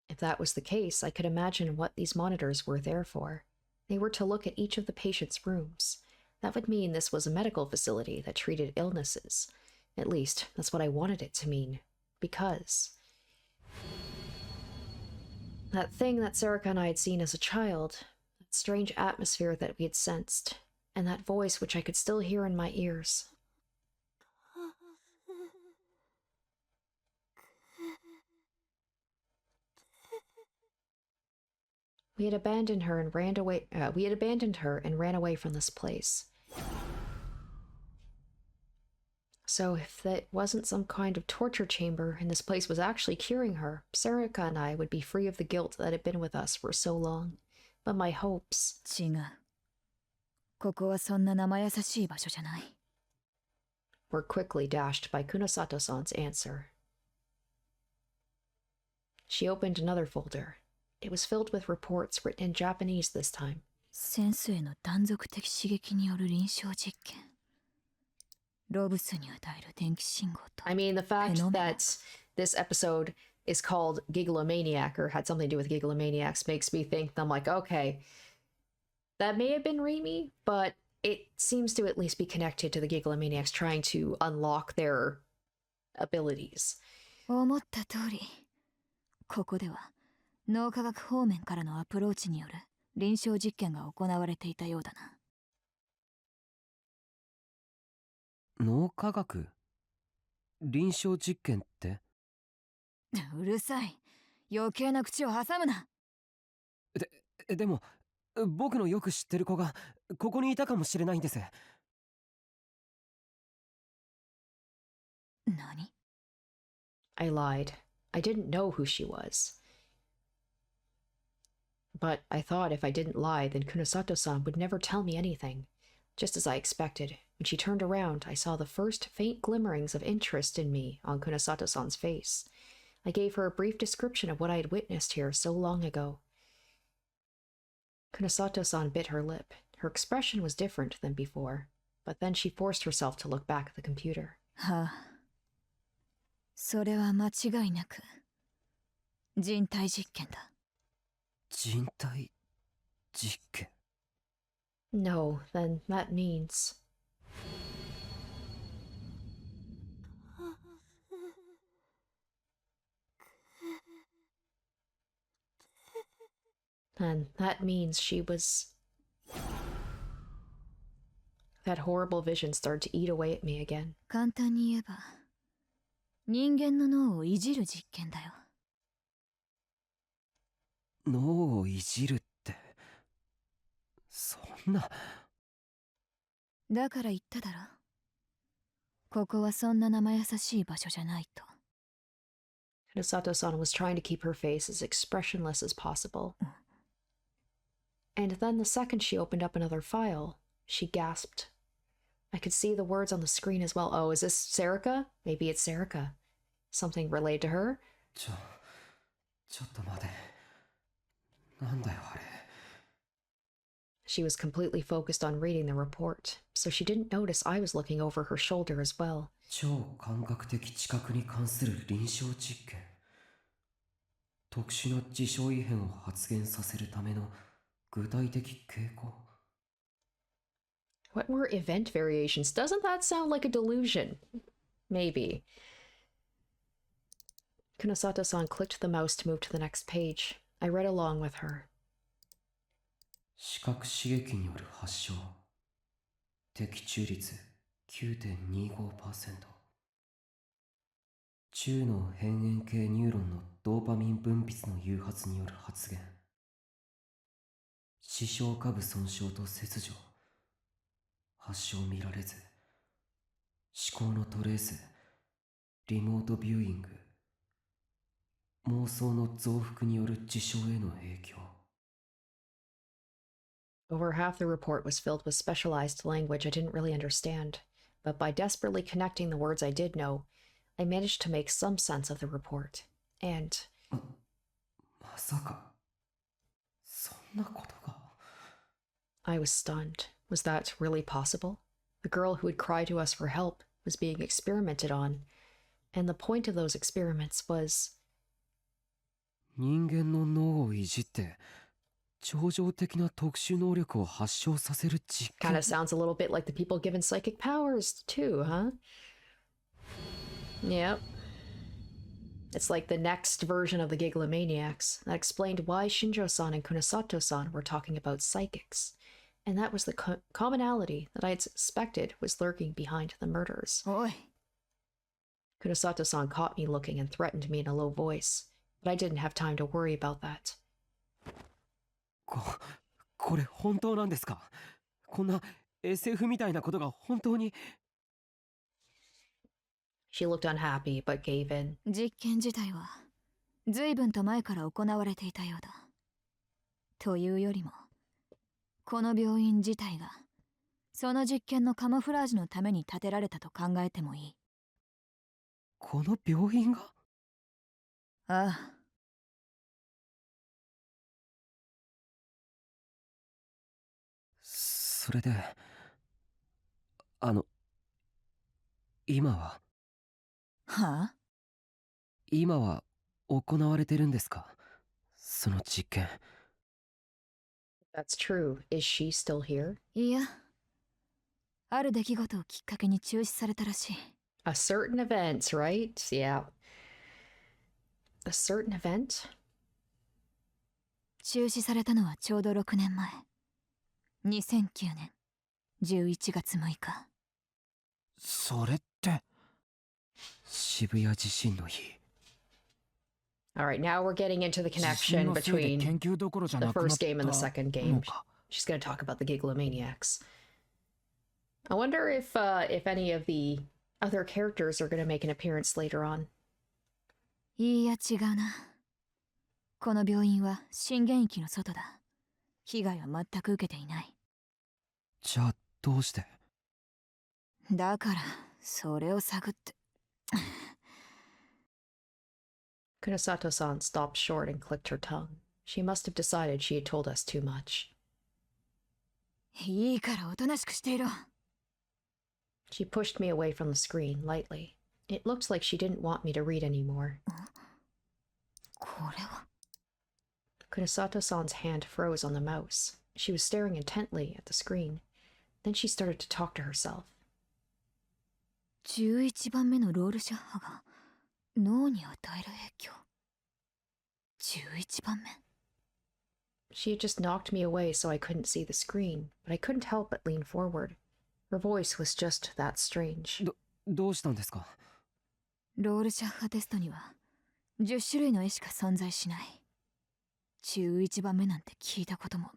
If that was the case, I could imagine what these monitors were there for. They were to look at each of the patient's rooms. That would mean this was a medical facility that treated illnesses. At least, that's what I wanted it to mean. Because... that thing that Sarika and I had seen as a child, that strange atmosphere that we had sensed, and that voice which I could still hear in my ears. We had abandoned her and ran away. We had abandoned her and ran away from this place. So if that wasn't some kind of torture chamber and this place was actually curing her, Sarika and I would be free of the guilt that had been with us for so long. But my hopes... 違う。ここはそんな生優しい場所じゃない。 were quickly dashed by Kunosato-san's answer. She opened another folder. It was filled with reports written in Japanese this time. センスへの断続的刺激による臨床実験。ロブスに与える電気信号と。 I mean, the fact that this episode is called Gigalomaniac or had something to do with Gigalomaniacs makes me think, I'm like, okay, that may have been Remy, but it seems to at least be connected to the Gigalomaniacs trying to unlock their abilities. 思った通り、ここでは脳科学方面からのアプローチによる臨床実験が行われていたようだな。脳科学臨床実験って？うるさい。余計な口を挟むな。でも僕のよく知ってる子がここにいたかもしれないんです。何？ I lied. I didn't know who she was. But I thought if I didn't lie, then Kunosato-san would never tell me anything. Just as I expected, when she turned around, I saw the first faint glimmerings of interest in me on Kunosato-san's face. I gave her a brief description of what I had witnessed here so long ago. Kunosato-san bit her lip. Her expression was different than before, but then she forced herself to look back at the computer. はあ。それは間違いなく人体実験だ。人体実験？ No, then that means... Then that means she was... That horrible vision started to eat away at me again. 簡単に言えば人間の脳をいじる実験だよ。脳をいじるって、そんな。だから言っただろ。ここはそんな生優しい場所じゃないと。Kunosato-san was trying to keep her face as expressionless as possible. And then the second she opened up another file, she gasped. I could see the words on the screen as well. Oh, is this Serica? Maybe it's Serica. Something related to her? ちょっと待て。なんだよあれ。She was completely focused on reading the report, so she didn't notice I was looking over her shoulder as well. 超感覚的知覚に関する臨床実験。特殊な事象異変を発現させるための具体的傾向。What were event variations? Doesn't that sound like a delusion? Maybe. Kunosato-san clicked the mouse to move to the next page. I read along with her. 視覚刺激による発症。的中率 9.25%。中脳辺縁系ニューロンのドーパミン分泌の誘発による発現。視床下部損傷と切除。発症見られず。思考のトレース。リモートビューイング。妄想の増幅による事象への影響。Over half the report was filled with specialized language I didn't really understand, but by desperately connecting the words I did know, I managed to make some sense of the report. And... まさか、そんなことが。I was stunned. Was that really possible? The girl who had cried to us for help was being experimented on, and the point of those experiments was... 人間の脳をいじって、超常的な特殊能力を発症させる実験。Kind of sounds a little bit like the people given psychic powers, too, huh? Yep. It's like the next version of the Gigalomaniacs. That explained why Shinjo-san and Kunosato-san were talking about psychics. And that was the commonality that I had suspected was lurking behind the murders. おい。 Kunosato-san caught me looking and threatened me in a low voice, but I didn't have time to worry about that. これ本当なんですか？こんな SF みたいなことが本当に。 She looked unhappy, but gave in. 実験自体は随分と前から行われていたようだ。というよりも、この病院自体がその実験のカモフラージュのために建てられたと考えてもいい。この病院が？ああ。それで、今は？はあ？今は行われてるんですか？その実験。That's true. Is she still here? いや、ある出来事をきっかけに中止されたらしい。A certain event, right? Yeah. A certain event? 中止されたのはちょうど6年前。2009年11月6日。それって。渋谷地震の日。Alright, now we're getting into the 地震 connection のせいで between 研究どころじゃ the なくな first った game and the second の game. か。 She's going to talk about the Gigalomaniacs. I wonder if any of the other characters are going to make an appearance later on. いいや違うな。この病院は震源域の外だ。被害は全く受けていない。じゃあどうして？だからそれを探って。Kunosato-san stopped short and clicked her tongue. She must have decided she had told us too much. いいからおとなしくしていろ。She pushed me away from the screen lightly. It looked like she didn't want me to read anymore. これは。Kunosato-san's hand froze on the mouse. She was staring intently at the screen. Then she started to talk to herself. 11番目のロールシャッハが脳に与える影響。11番目。 She had just knocked me away so I couldn't see the screen, but I couldn't help but lean forward. Her voice was just that strange. どうしたんですか？ロールシャッハテストには10種類の絵しか存在しない。11番目なんて聞いたことも。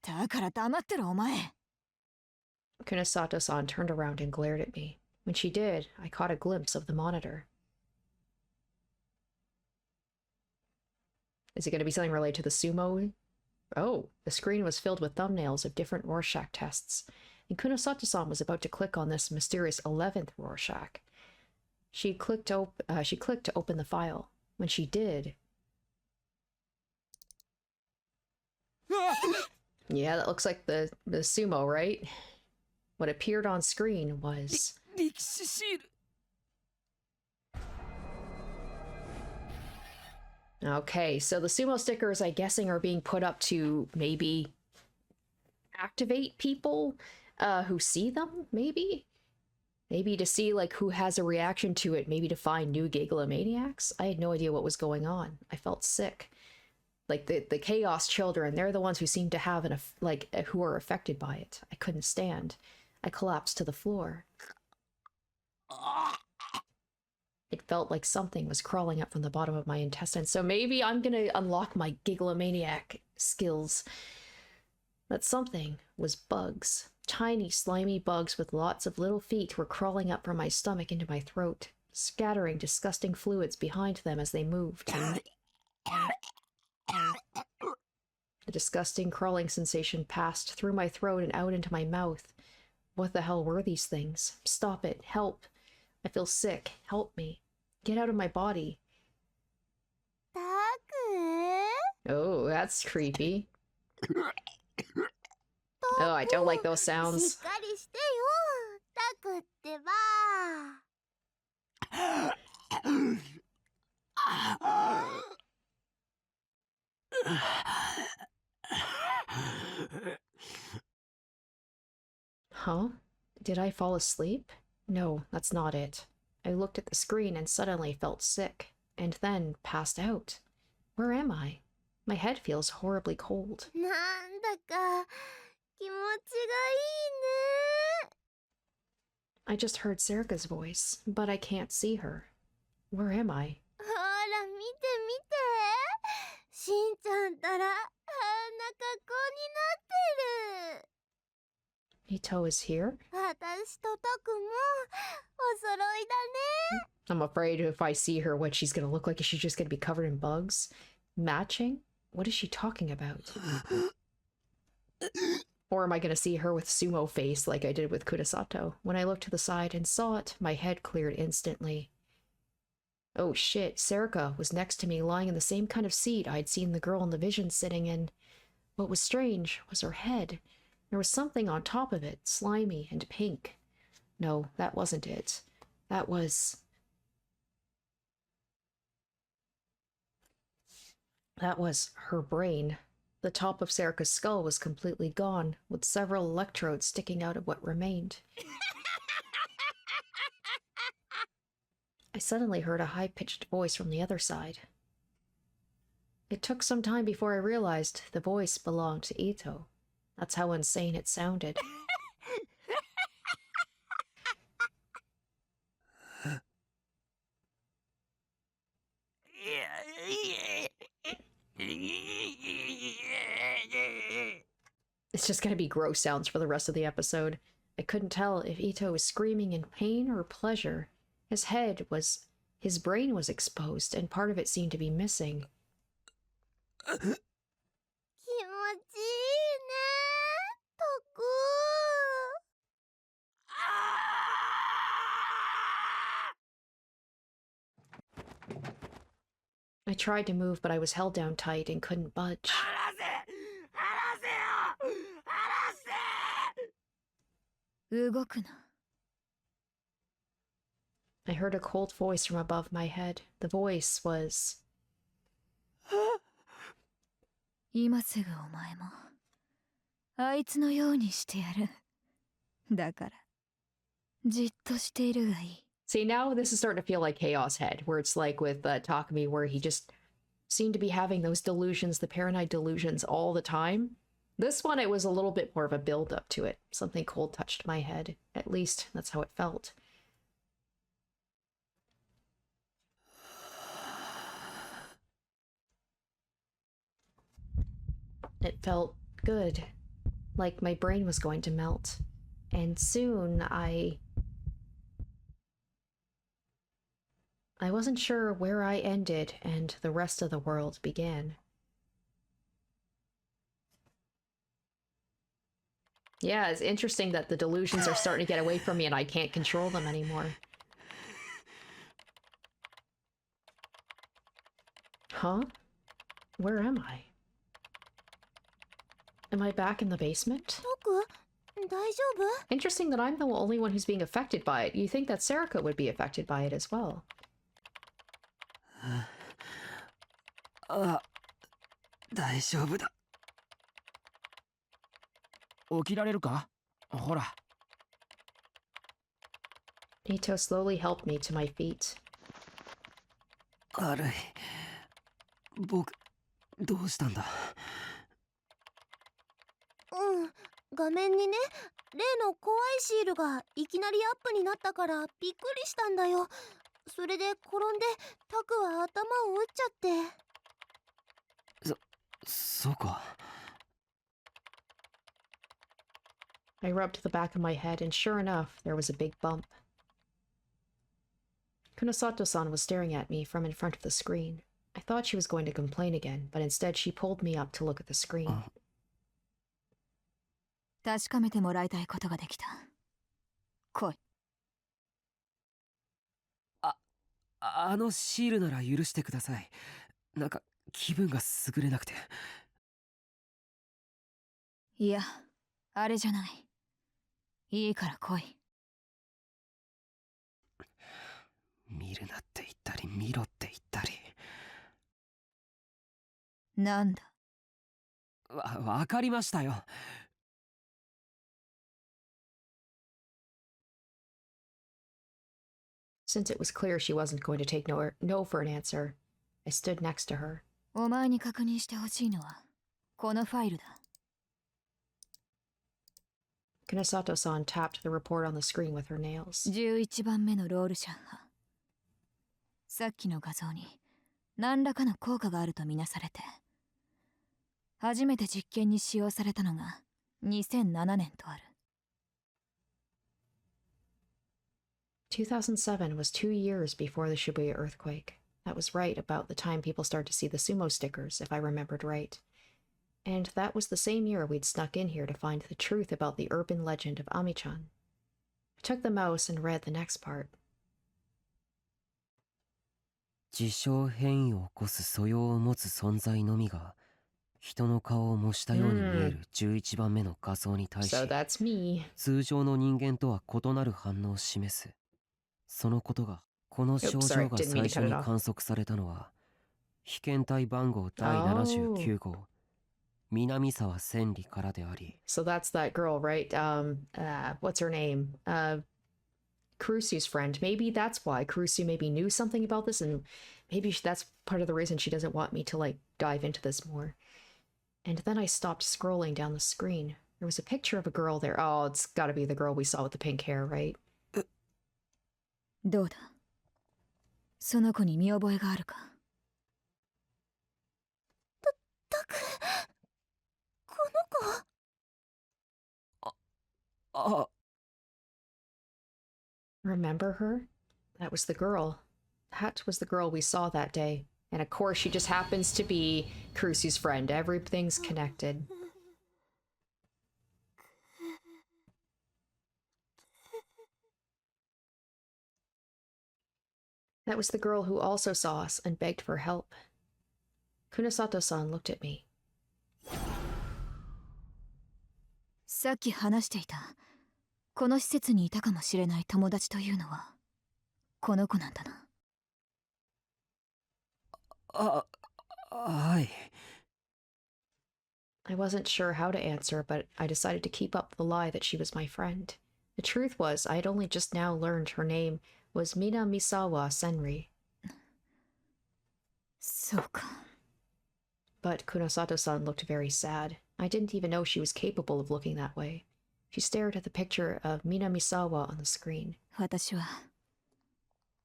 だから黙ってろお前。Kunosato-san turned around and glared at me. When she did, I caught a glimpse of the monitor. Is it going to be something related to the sumo? Oh, the screen was filled with thumbnails of different Rorschach tests, and Kunosato-san was about to click on this mysterious 11th Rorschach. She clicked to open the file. When she did... Yeah, that looks like the sumo, right? What appeared on screen was... 力士シール。 Okay, so the sumo stickers, I'm guessing, are being put up to maybe activate people who see them, maybe? Maybe to see, like, who has a reaction to it, maybe to find new Gigalomaniacs? I had no idea what was going on. I felt sick. Like, the Chaos Children, they're the ones who seem to have, who are affected by it. I couldn't stand. I collapsed to the floor. It felt like something was crawling up from the bottom of my intestines, so maybe I'm gonna unlock my Gigalomaniac skills. That something was bugs. Tiny, slimy bugs with lots of little feet were crawling up from my stomach into my throat, scattering disgusting fluids behind them as they moved. The disgusting crawling sensation passed through my throat and out into my mouth. What the hell were these things? Stop it. Help. I feel sick. Help me. Get out of my body. Oh, that's creepy. Oh, I don't like those sounds. Huh? Did I fall asleep? No, that's not it. I looked at the screen and suddenly felt sick, and then passed out. Where am I? My head feels horribly cold. I just heard Serika's voice, but I can't see her. Where am I? Ito is here? I'm afraid if I see her, what she's gonna look like. Is she just gonna be covered in bugs? Matching? What is she talking about? Or am I gonna see her with sumo face like I did with Kunosato? When I looked to the side and saw it, my head cleared instantly. Oh shit, Serika was next to me, lying in the same kind of seat I'd seen the girl in the vision sitting in. What was strange was her head. There was something on top of it, slimy and pink. No, that wasn't it. That was her brain. The top of Serika's skull was completely gone, with several electrodes sticking out of what remained. I suddenly heard a high-pitched voice from the other side. It took some time before I realized the voice belonged to Ito. That's how insane it sounded. It's just gonna be gross sounds for the rest of the episode. I couldn't tell if Ito was screaming in pain or pleasure. His brain was exposed, and part of it seemed to be missing. 気持ちいいねタク。 I tried to move, but I was held down tight and couldn't budge. I heard a cold voice from above my head. The voice was... 今すぐお前もあいつのようにしてやる。だからじっとしているがいい。 See, now this is starting to feel like Chaos Head, where it's like with Takumi, where he just seemed to be having those delusions, the paranoid delusions all the time. This one, it was a little bit more of a build-up to it. Something cold touched my head. At least, that's how it felt. It felt good. Like my brain was going to melt. And soon, I wasn't sure where I ended and the rest of the world began. Yeah, it's interesting that the delusions are starting to get away from me and I can't control them anymore. Huh? Where am I? Am I back in the basement? タク、大丈夫？ Interesting that I'm the only one who's being affected by it. You think that Serika would be affected by it as well. あ、大丈夫だ。起きられるか？ほら。 Nito slowly helped me to my feet. 軽い。僕、どうしたんだ？うん、画面にね、例の怖いシールがいきなりアップになったからびっくりしたんだよ。それで転んでタクは頭を打っちゃって。そうか。I rubbed the back of my head, and sure enough, there was a big bump. Kunosato-san was staring at me from in front of the screen. I thought she was going to complain again, but instead she pulled me up to look at the screen. 確かめてもらいたいことができた。来い。あのシールなら許してください。なんか気分が優れなくて。いや、あれじゃない。いいから来い。見るなって言ったり見ろって言ったり。なんだ。わかりましたよ。Since it was clear she wasn't going to take no for an answer, I stood next to her. お前に確認してほしいのはこのファイルだ。Kunosato-san tapped the report on the screen with her nails. 11番目のロールシャッハ。さっきの画像に何らかの効果があるとみなされて、初めて実験に使用されたのが2007年とある。2007 was 2 years before the Shibuya earthquake. That was right about the time people started to see the sumo stickers, if I remembered right. And that was the same year we'd snuck in here to find the truth about the urban legend of Ami-chan. I took the mouse and read the next part. 自称変異を起こす素養を持つ存在のみが人の顔を模したように見える11番目の画像に対し、 So that's me. 通常の人間とは異なる反応を示す。そのことがこの症状が最初に観測されたのは被験体番号第79号、南沢千里からであり。 So that's that girl, right? What's her name? Kurusu's friend. Maybe that's why Kurusu maybe knew something about this, and maybe that's part of the reason she doesn't want me to, like, dive into this more. And then I stopped scrolling down the screen. There was a picture of a girl there. Oh, it's gotta be the girl we saw with the pink hair, right? どうだ、その子に見覚えがあるか。タク、この子。あ、 Remember her? That was the girl. That was the girl we saw that day. And of course, she just happens to be Kurusu's friend. Everything's connected. That was the girl who also saw us and begged for help. Kunosato-san looked at me. さっき話していたこの施設にいたかもしれない友達というのはこの子なんだな。あ、はい。 I wasn't sure how to answer, but I decided to keep up the lie that she was my friend. The truth was, I had only just now learned her name was Mina Misawa Senri. そうか。 But Kunosato-san looked very sad. I didn't even know she was capable of looking that way. She stared at the picture of Mina Misawa on the screen. 私は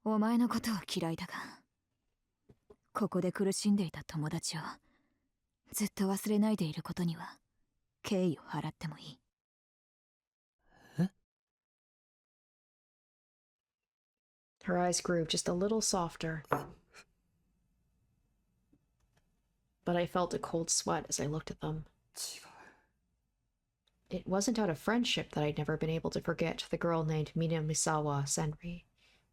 お前のことは嫌いだが、ここで苦しんでいた友達をずっと忘れないでいることには敬意を払ってもいい。え？ Her eyes grew just a little softer. But I felt a cold sweat as I looked at them. 違う。 It wasn't out of friendship that I'd never been able to forget the girl named Mina Misawa Senri.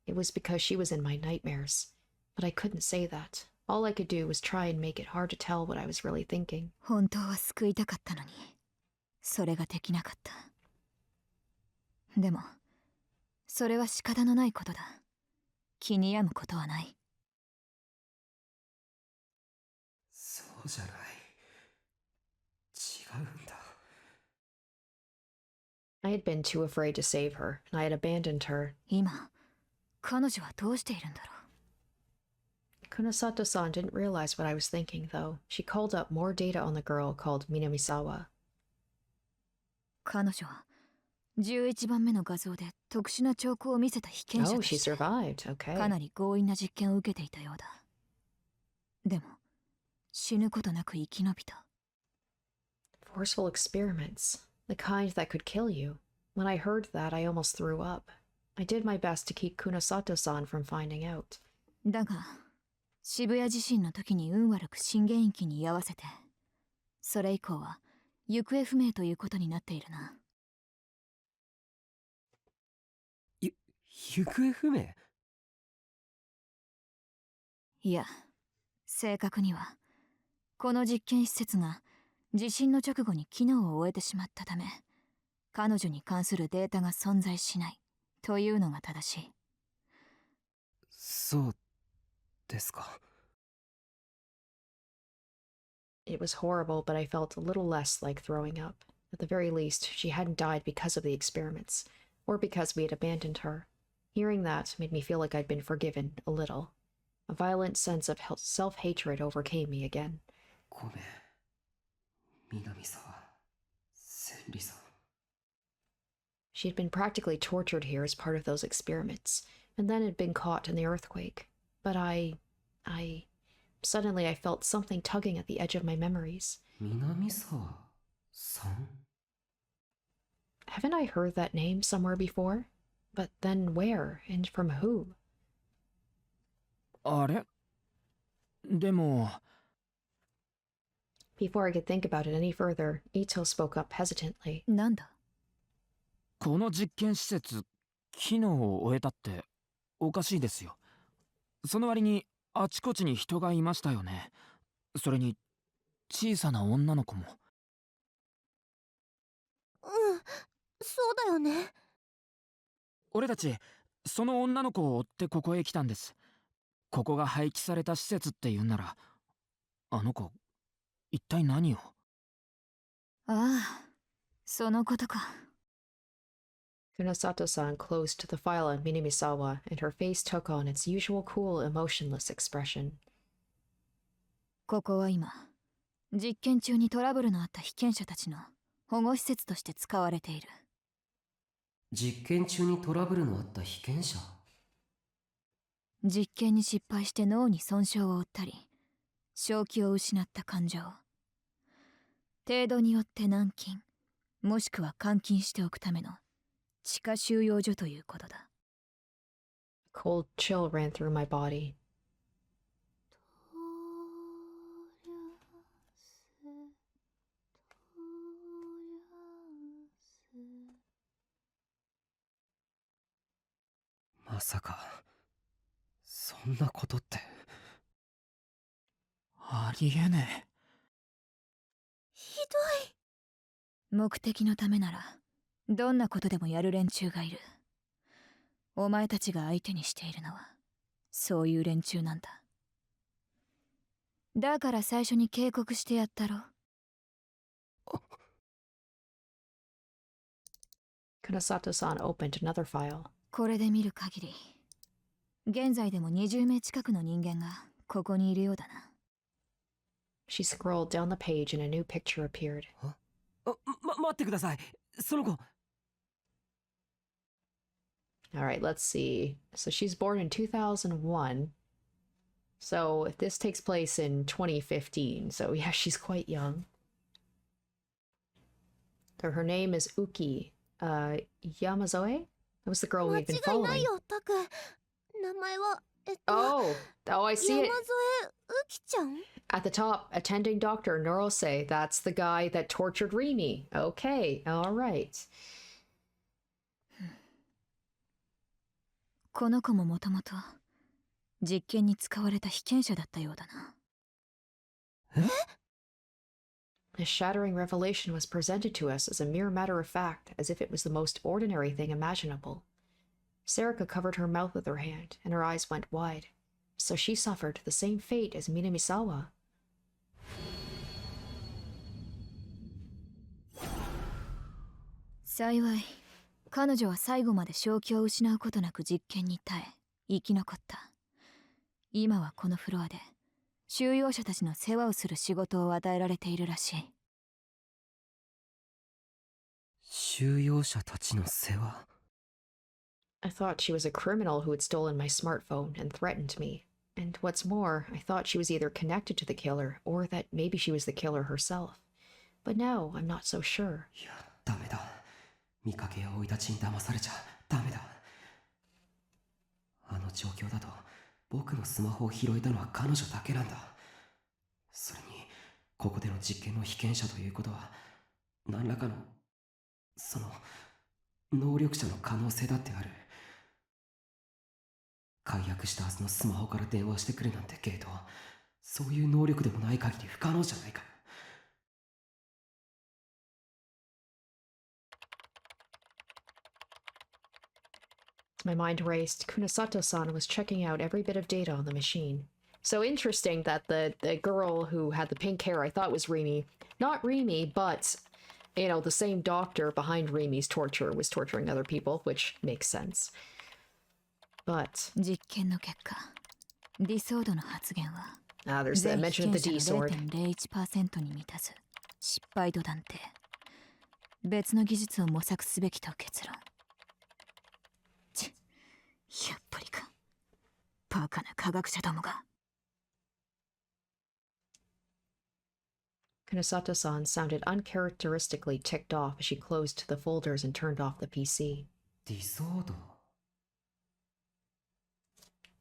It was because she was in my nightmares. But I couldn't say that. All I could do was try and make it hard to tell what I was really thinking. 本当は救いたかったのに、それができなかった。でも、それは仕方のないことだ。気に病むことはない。そうじゃない。違うんだ。 I had been too afraid to save her, and I had abandoned her. 今、彼女はどうしているんだろう。 Kunosato-san didn't realize what I was thinking, though. She called up more data on the girl called Minamisawa. 彼女は11番目の画像で特殊な兆候を見せた被験者 Oh, と she して survived. Okay. かなり強引な実験を受けていたようだ。でも死ぬことなく生き延びた。 Forceful experiments. The kind that could kill you. When I heard that, I almost threw up. I did my best to keep Kunosato-san from finding out. だが渋谷地震の時に運悪く震源域に居合わせて、それ以降は行方不明ということになっているな。行方不明？いや、正確にはこの実験施設が地震の直後に機能を終えてしまったため、彼女に関するデータが存在しないというのが正しい。そうですか。 It was horrible, but I felt a little less like throwing up. At the very least, she hadn't died because of the experiments, or because we had abandoned her. Hearing that made me feel like I'd been forgiven a little. A violent sense of self-hatred overcame me again. ごめん。南沢、千里さん。 She had been practically tortured here as part of those experiments, and then had been caught in the earthquake. But Suddenly I felt something tugging at the edge of my memories. 南沢さん？ Haven't I heard that name somewhere before? But then where, and from who? あれ？でも Before I could think about it any further, Ito spoke up hesitantly. なんだ？この実験施設機能を終えたっておかしいですよ。その割にあちこちに人がいましたよね。それに小さな女の子も。うん、そうだよね。俺たちその女の子を追ってここへ来たんです。ここが廃棄された施設って言うなら、あの子一体何を？ああ、そのことか。Kunosato-san closed the file on Minamisawa, and her face took on its usual cool, emotionless expression. ここは今、実験中にトラブルのあった被験者たちの保護施設として使われている。実験中にトラブルのあった被験者？実験に失敗して脳に損傷を負ったり、正気を失った患者を程度によって軟禁、もしくは監禁しておくための地下収容所ということだ。Cold chill ran through my body. まさかそんなことって。ありえねひどい。目的のためならどんなことでもやる連中がいる。お前たちが相手にしているのはそういう連中なんだ。だから最初に警告してやったろ。Kunosato-san opened another file. これで見る限り、現在でも20名近くの人間がここにいるようだな。She scrolled down the page and a new picture appeared. 待ってください。その子。Alright, let's see. So she's born in 2001. So if this takes place in 2015, so yeah, she's quite young. So her name is Uki Yamazoe? That was the girl 間 we'd been 違いな following. いよ、タク。名前は、Oh, I see 山 it. 添うきちゃん？ At the top, attending Dr. Neurose. That's the guy that tortured Rimi. Okay, alright. この子ももともと実験に使われた被験者だったようだな。A shattering revelation was presented to us as a mere matter of fact, as if it was the most ordinary thing imaginable. Serika covered her mouth with her hand, and her eyes went wide. So she suffered the same fate as Minamisawa. 幸い、彼女は最後まで正気を失うことなく実験に耐え、生き残った。今はこのフロアで収容者たちの世話をする仕事を与えられているらしい。収容者たちの世話？ I thought she was a criminal who had stolen my smartphone and threatened me. And what's more, I thought she was either connected to the killer, or that maybe she was the killer herself. But now, I'm not so sure. いや、ダメだ。見かけや生い立ちに騙されちゃダメだ。あの状況だと僕のスマホを拾えたのは彼女だけなんだ。それにここでの実験の被験者ということは何らかのその能力者の可能性だってある。解約したはずのスマホから電話してくるなんてゲート、そういう能力でもない限り不可能じゃないか。My mind raced. Kunosato-san was checking out every bit of data on the machine. So interesting that the girl who had the pink hair I thought was Rimi. Not Rimi, but, you know, the same doctor behind Rimi's torture was torturing other people, which makes sense. But... 実験の結果、ディソードの発言は there's the 全 mention 被 of the 験 D 者の sword. 0.01% に満たず失敗と断定。別の技術を模索すべきと結論。やっぱりか。バカな科学者どもが。Kunosato-san sounded uncharacteristically ticked off as she closed the folders and turned off the PC. ディソード？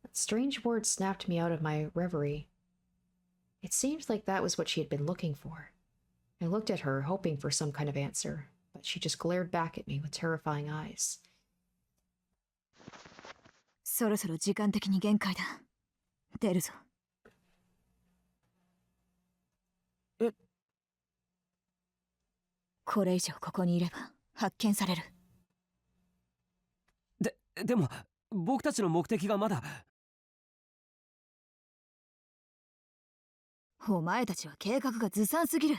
That strange word snapped me out of my reverie. It seemed like that was what she had been looking for. I looked at her, hoping for some kind of answer, but she just glared back at me with terrifying eyes. そろそろ時間的に限界だ。出るぞ。え？これ以上ここにいれば発見される。でも僕たちの目的がまだ。お前たちは計画がずさんすぎる。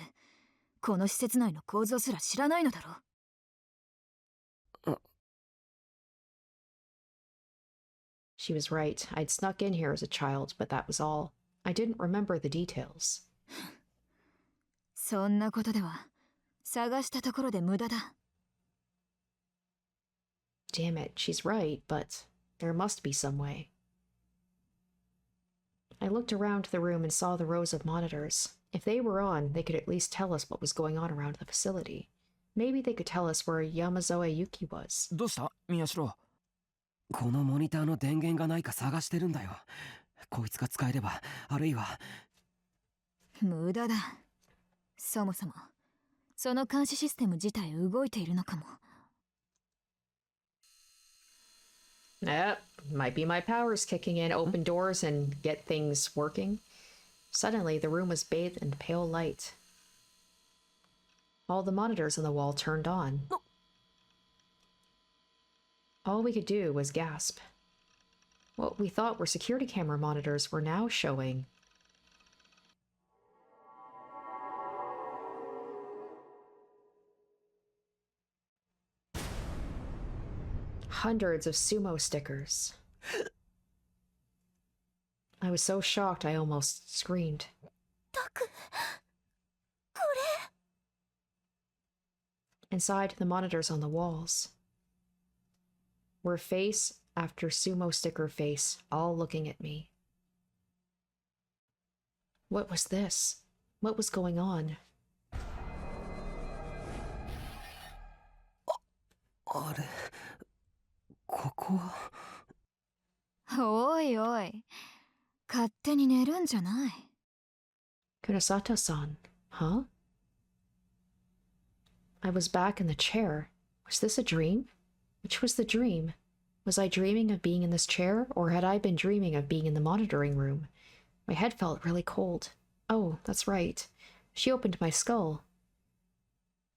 この施設内の構造すら知らないのだろう。She was right. I'd snuck in here as a child, but that was all. I didn't remember the details. そんなことでは探したところで無駄だ。 Damn it, she's right, but there must be some way. I looked around the room and saw the rows of monitors. If they were on, they could at least tell us what was going on around the facility. Maybe they could tell us where Yamazoe Yuki was. どうした宮代？このモニターの電源がないか探してるんだよ。こいつが使えれば、あるいは。無駄だ。そもそもその監視システム自体動いているのかも。Might be my powers kicking in, open doors and get things working. Suddenly, the room was bathed in pale light. All the monitors on the wall turned on. All we could do was gasp. What we thought were security camera monitors were now showing hundreds of sumo stickers. I was so shocked I almost screamed. Inside the monitors on the walls were face after sumo sticker face, all looking at me. What was this? What was going on? あれ、ここは。おいおい、勝手に寝るんじゃない。Kunosato-san, huh? I was back in the chair. Was this a dream? Which was the dream? Was I dreaming of being in this chair, or had I been dreaming of being in the monitoring room? My head felt really cold. Oh, that's right. She opened my skull.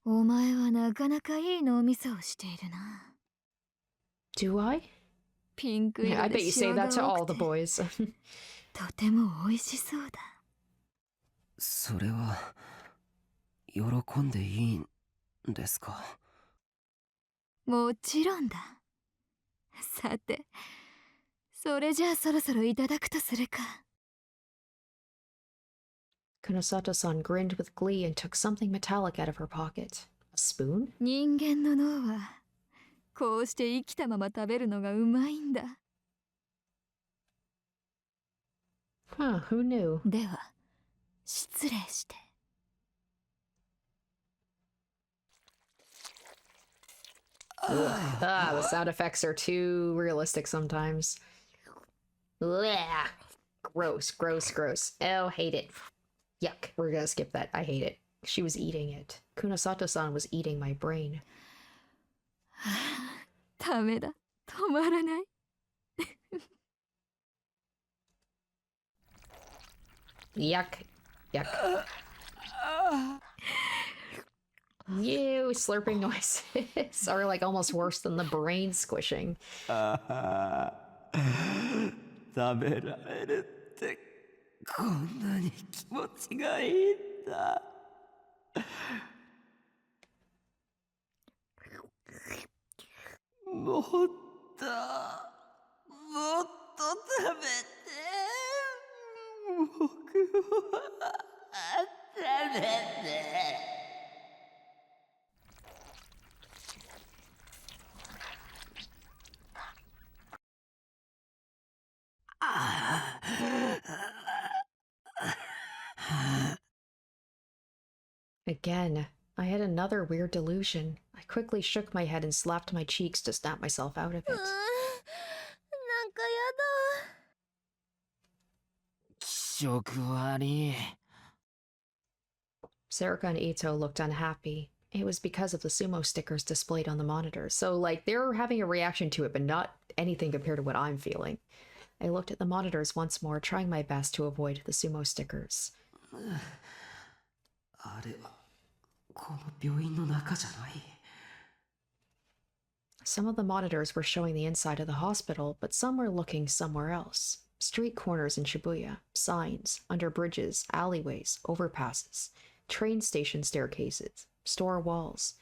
お前はなかなかいい脳みそをしているな。Do I? ピンク Yeah, I 色 bet で you say 塩 that が to 多 all く the て boys. とても美味しそうだ。それは、喜んでいいんですか？もちろんだ。さて、それじゃあそろそろいただくとするか。Kunosato-san grinned with glee and took something metallic out of her pocket. A spoon? 人間の脳はこうして生きたまま食べるのがうまいんだ。 Huh, who knew? では失礼して。 The sound effects are too realistic sometimes. Blech. Gross, gross, gross. Oh, hate it. Yuck. We're gonna skip that. I hate it. She was eating it. Kunosato-san was eating my brain. ダメだ。止まらない。Yuck. Yuck. You slurping noises are like almost worse than the brain squishing. 食べられるってこんなに気持ちがいいんだ。もっともっと食べて。僕は食べて。Again, I had another weird delusion. I quickly shook my head and slapped my cheeks to snap myself out of it. なんかやだ。気色悪い。 Serika and Ito looked unhappy. It was because of the sumo stickers displayed on the monitor. So, like, they're having a reaction to it, but not anything compared to what I'm feeling. I looked at the monitors once more, trying my best to avoid the sumo stickers. あれはこの病院の中じゃない。 Some of the monitors were showing the inside of the hospital, but some were looking somewhere else. Street corners in Shibuya, signs, under bridges, alleyways, overpasses, train station staircases, store walls.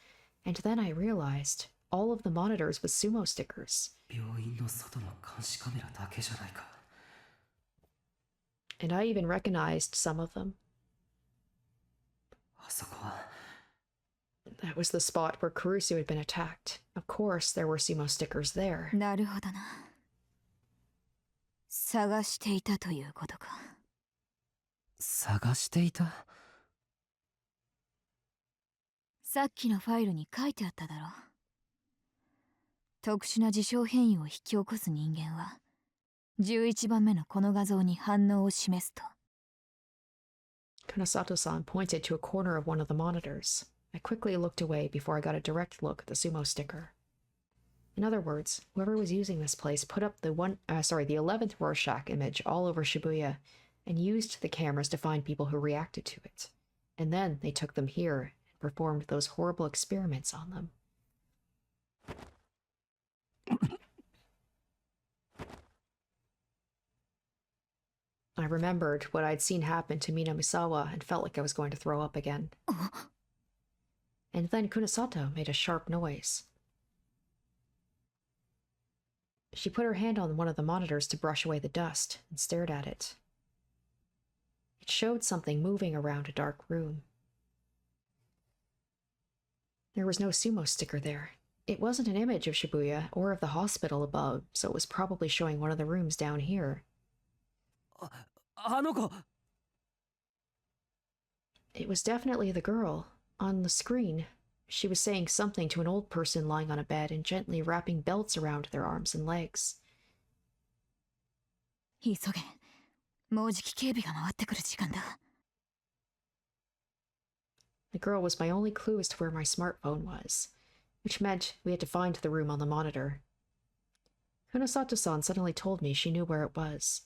And then I realized all of the monitors with sumo stickers. 病院の外の監視カメラだけじゃないか。 And I even recognized some of them. あそこは That was the spot where Kurusu had been attacked. Of course, there were sumo stickers there. なるほどな。探していたということか。探していた。さっきのファイルに書いてあっただろ。特殊な事象変異を引き起こす人間は11番目のこの画像に反応を示すと。Kunosato-san pointed to a corner of one of the monitors. I quickly looked away before I got a direct look at the sumo sticker. In other words, whoever was using this place put up the 11th Rorschach image all over Shibuya and used the cameras to find people who reacted to it. And then they took them here and performed those horrible experiments on them. I remembered what I'd seen happen to Minamisawa and felt like I was going to throw up again. And then Kunosato made a sharp noise. She put her hand on one of the monitors to brush away the dust and stared at it. It showed something moving around a dark room. There was no sumo sticker there. It wasn't an image of Shibuya or of the hospital above, so it was probably showing one of the rooms down here. あの子。 It was definitely the girl. On the screen, she was saying something to an old person lying on a bed and gently wrapping belts around their arms and legs. 急げ。もうじき警備が回ってくる時間だ。The girl was my only clue as to where my smartphone was, which meant we had to find the room on the monitor. Kunosato-san suddenly told me she knew where it was.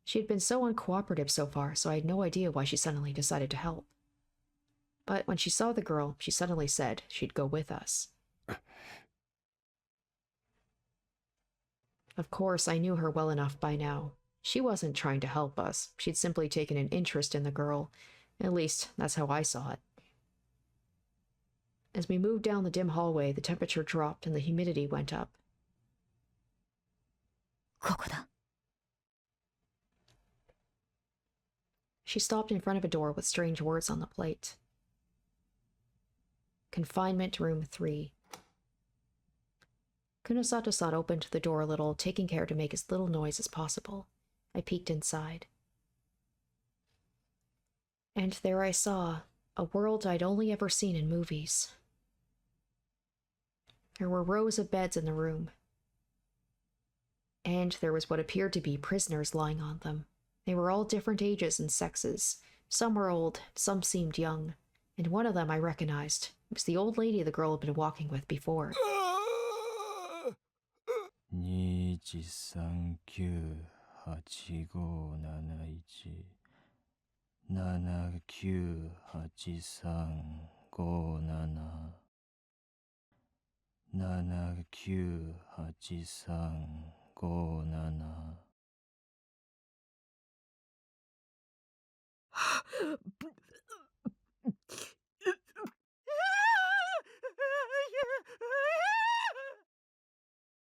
She had been so uncooperative so far, so I had no idea why she suddenly decided to help. But when she saw the girl, she suddenly said she'd go with us. Of course, I knew her well enough by now. She wasn't trying to help us. She'd simply taken an interest in the girl. At least, that's how I saw it. As we moved down the dim hallway, the temperature dropped and the humidity went up. ここだ。She stopped in front of a door with strange words on the plate. Confinement Room 3. Kunosato-san opened the door a little, taking care to make as little noise as possible. I peeked inside. And there I saw a world I'd only ever seen in movies. There were rows of beds in the room. And there was what appeared to be prisoners lying on them. They were all different ages and sexes. Some were old, some seemed young, and one of them I recognized. It was the old lady the girl had been walking with before. 2398357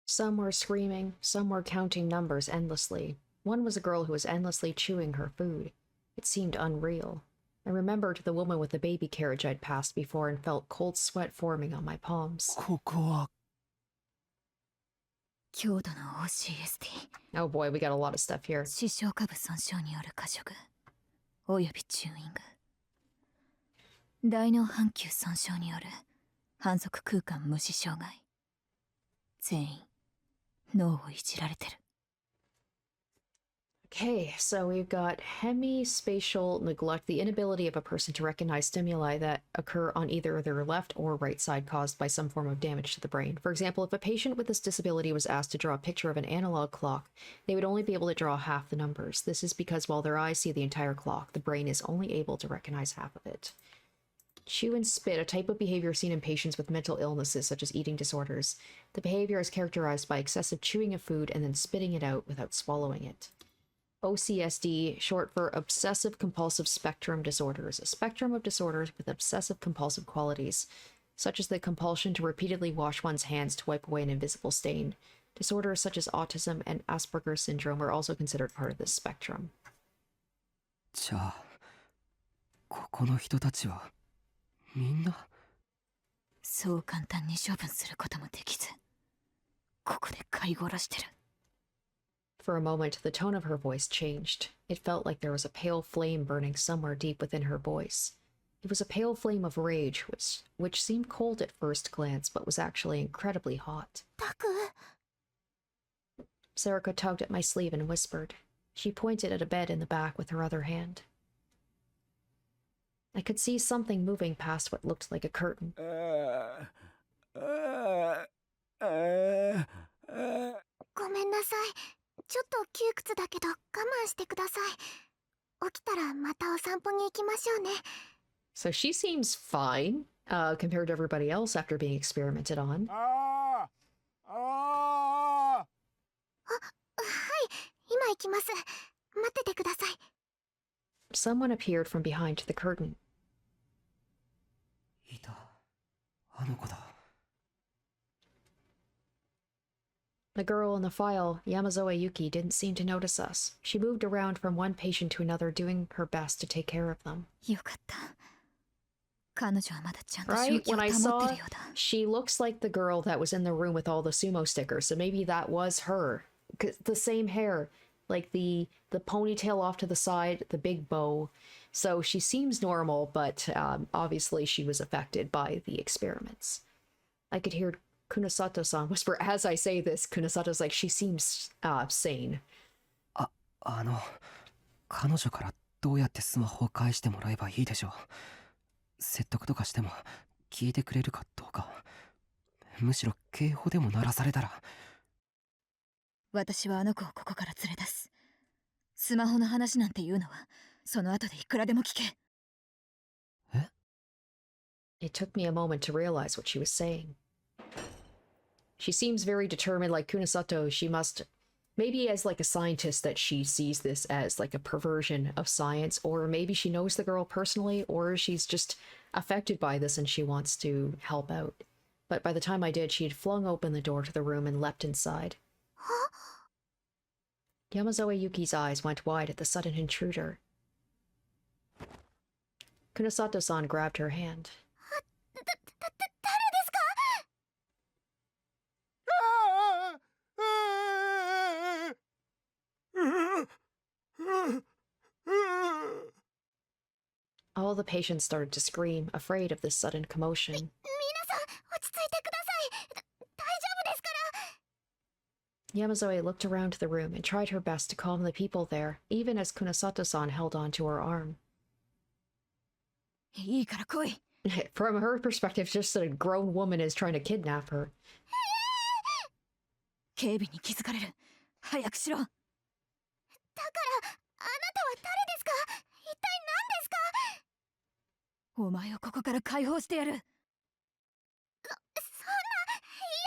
Some were screaming, some were counting numbers endlessly. One was a girl who was endlessly chewing her food. It seemed unreal. I remembered the woman with the baby carriage I'd passed before and felt cold sweat forming on my palms. ここは。強度の OCSD。 Oh boy, we got a lot of stuff here. 視床下部損傷による過食。およびチューイング。大脳半球損傷による反則空間無視障害。全員脳をいじられてる。 Okay, so we've got hemispatial neglect, the inability of a person to recognize stimuli that occur on either their left or right side caused by some form of damage to the brain. For example, if a patient with this disability was asked to draw a picture of an analog clock, they would only be able to draw half the numbers. This is because while their eyes see the entire clock, the brain is only able to recognize half of it. Chew and spit, a type of behavior seen in patients with mental illnesses such as eating disorders. The behavior is characterized by excessive chewing of food and then spitting it out without swallowing it. OCSD, short for Obsessive Compulsive Spectrum Disorders, a spectrum of disorders with obsessive compulsive qualities. such as the compulsion to repeatedly wash one's hands to wipe away an invisible stain. Disorders such as autism and Asperger's syndrome are also considered part of this spectrum. じゃあここの人たちはみんなそう簡単に処分することもできず、ここで飼い殺してる。For a moment, the tone of her voice changed. It felt like there was a pale flame burning somewhere deep within her voice. It was a pale flame of rage, which seemed cold at first glance, but was actually incredibly hot. タク Sarika tugged at my sleeve and whispered. She pointed at a bed in the back with her other hand. I could see something moving past what looked like a curtain. ごめんなさい。ちょっと窮屈だけど我慢してください。起きたらまたお散歩に行きましょうね。So she seems fine, compared to everybody else after being experimented on. はい、今行きます。待っててください。Someone appeared from behind the curtain. いたあの子だ The girl in the file, Yamazoe Yuki, didn't seem to notice us. She moved around from one patient to another, doing her best to take care of them. よかった。彼女はまだちゃんと Right? 正気を When I 保 saw, ってるようだ。she looks like the girl that was in the room with all the sumo stickers, so maybe that was her. 'Cause the same hair, like the ponytail off to the side, the big bow. So she seems normal, but obviously she was affected by the experiments. I could hear Kunosato-san whisper as I say this. Kunosato's like, she seems sane. 彼女からどうやってスマホを返してもらえばいいでしょう説得とかしても聞いてくれるかどうかむしろ警報でも鳴らされたら私はあの子をここから連れ出す。スマホの話なんて言うのはその後でいくらでも聞け。え It took me a moment to realize what she was saying. She seems very determined, like Kunosato. She must, maybe as like a scientist, that she sees this as like a perversion of science, or maybe she knows the girl personally, or she's just affected by this and she wants to help out. But by the time I did, she had flung open the door to the room and leapt inside. Yamazoe Yuki's eyes went wide at the sudden intruder. Kunosato-san grabbed her hand. 誰ですか All the patients started to scream, afraid of this sudden commotion. 皆さん落ち着いてください。大丈夫ですから。 Yamazoe looked around the room and tried her best to calm the people there, even as Kunosato-san held on to her arm. いいから来い。From her perspective, just a grown woman is trying to kidnap her. 警備に気づかれる。早くしろ。だからあなたは誰ですか一体何ですかお前をここから解放してやる。そんな嫌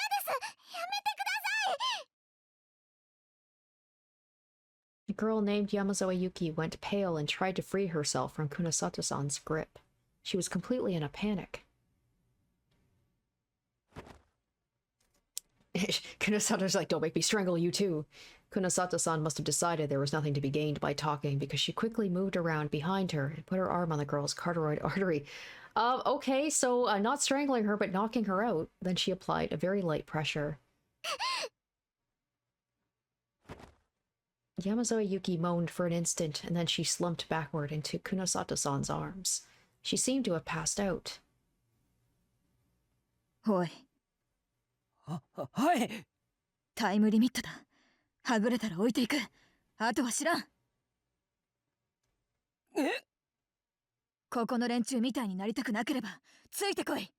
ですやめてください A girl named Yamazoe Yuki went pale and tried to free herself from Kunosato-san's grip. She was completely in a panic. Kunosato's like, don't make me strangle you too. Kunosato-san must have decided there was nothing to be gained by talking because she quickly moved around behind her and put her arm on the girl's carotid artery. Okay, so not strangling her but knocking her out. Then she applied a very light pressure. Yamazoe Yuki moaned for an instant and then she slumped backward into Kunosato-san's arms. She seemed to have passed out. おい、はいタイムリミットだ。はぐれたら置いていく。あとは知らん。えここの連中みたいになりたくなければついてこい。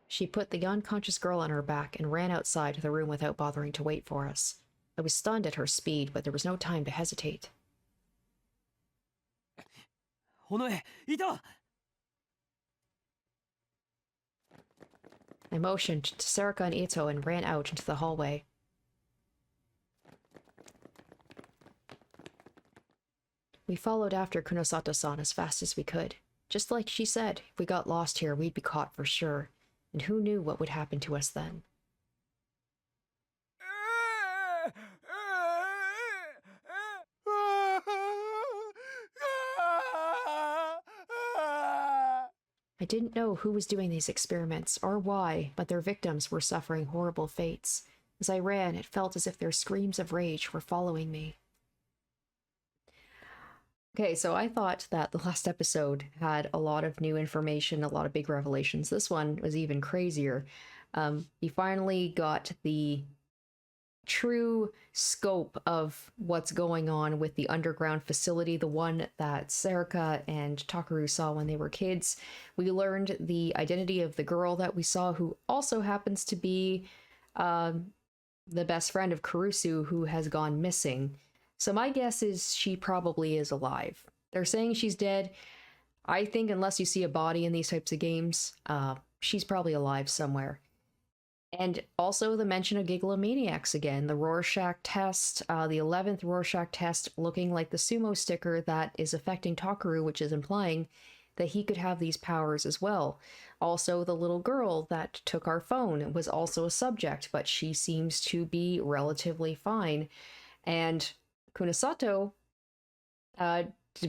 She put the unconscious girl on her back and ran outside the room without bothering to wait for us. I was stunned at her speed, but there was no time to hesitate. 尾上いた I motioned to Sarika and Ito and ran out into the hallway. We followed after Kunosato-san as fast as we could. Just like she said, if we got lost here, we'd be caught for sure. And who knew what would happen to us then? I didn't know who was doing these experiments or why, but their victims were suffering horrible fates. As I ran, it felt as if their screams of rage were following me. Okay, so I thought that the last episode had a lot of new information, a lot of big revelations. This one was even crazier. You finally got the true scope of what's going on with the underground facility, the one that Serika and Takeru saw when they were kids. We learned the identity of the girl that we saw, who also happens to be the best friend of Kurusu, who has gone missing. So my guess is she probably is alive. They're saying she's dead. I think unless you see a body in these types of games, she's probably alive somewhere. And also the mention of Gigalomaniacs again, the Rorschach test, the 11th Rorschach test looking like the sumo sticker that is affecting Takeru, which is implying that he could have these powers as well. Also, the little girl that took our phone was also a subject, but she seems to be relatively fine. And Kunosato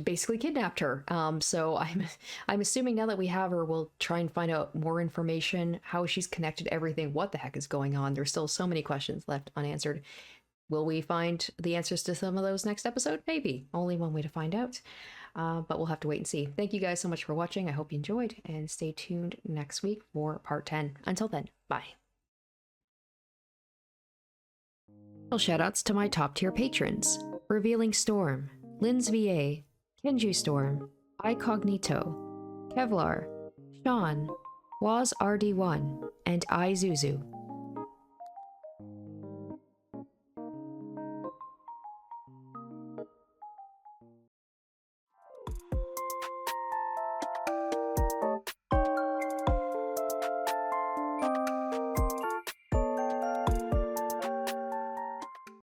basically kidnapped her. So I'm assuming now that we have her, we'll try and find out more information, how she's connected to everything, what the heck is going on. There's still so many questions left unanswered. Will we find the answers to some of those next episode? Maybe. Only one way to find out. But we'll have to wait and see. Thank you guys so much for watching. I hope you enjoyed, and stay tuned next week for part 10. Until then, bye. Shoutouts to my top tier patrons: Revealing Storm, Linz VA, Kenju Storm, iCognito, Kevlar, Sean, Waz RD1, and iZuzu.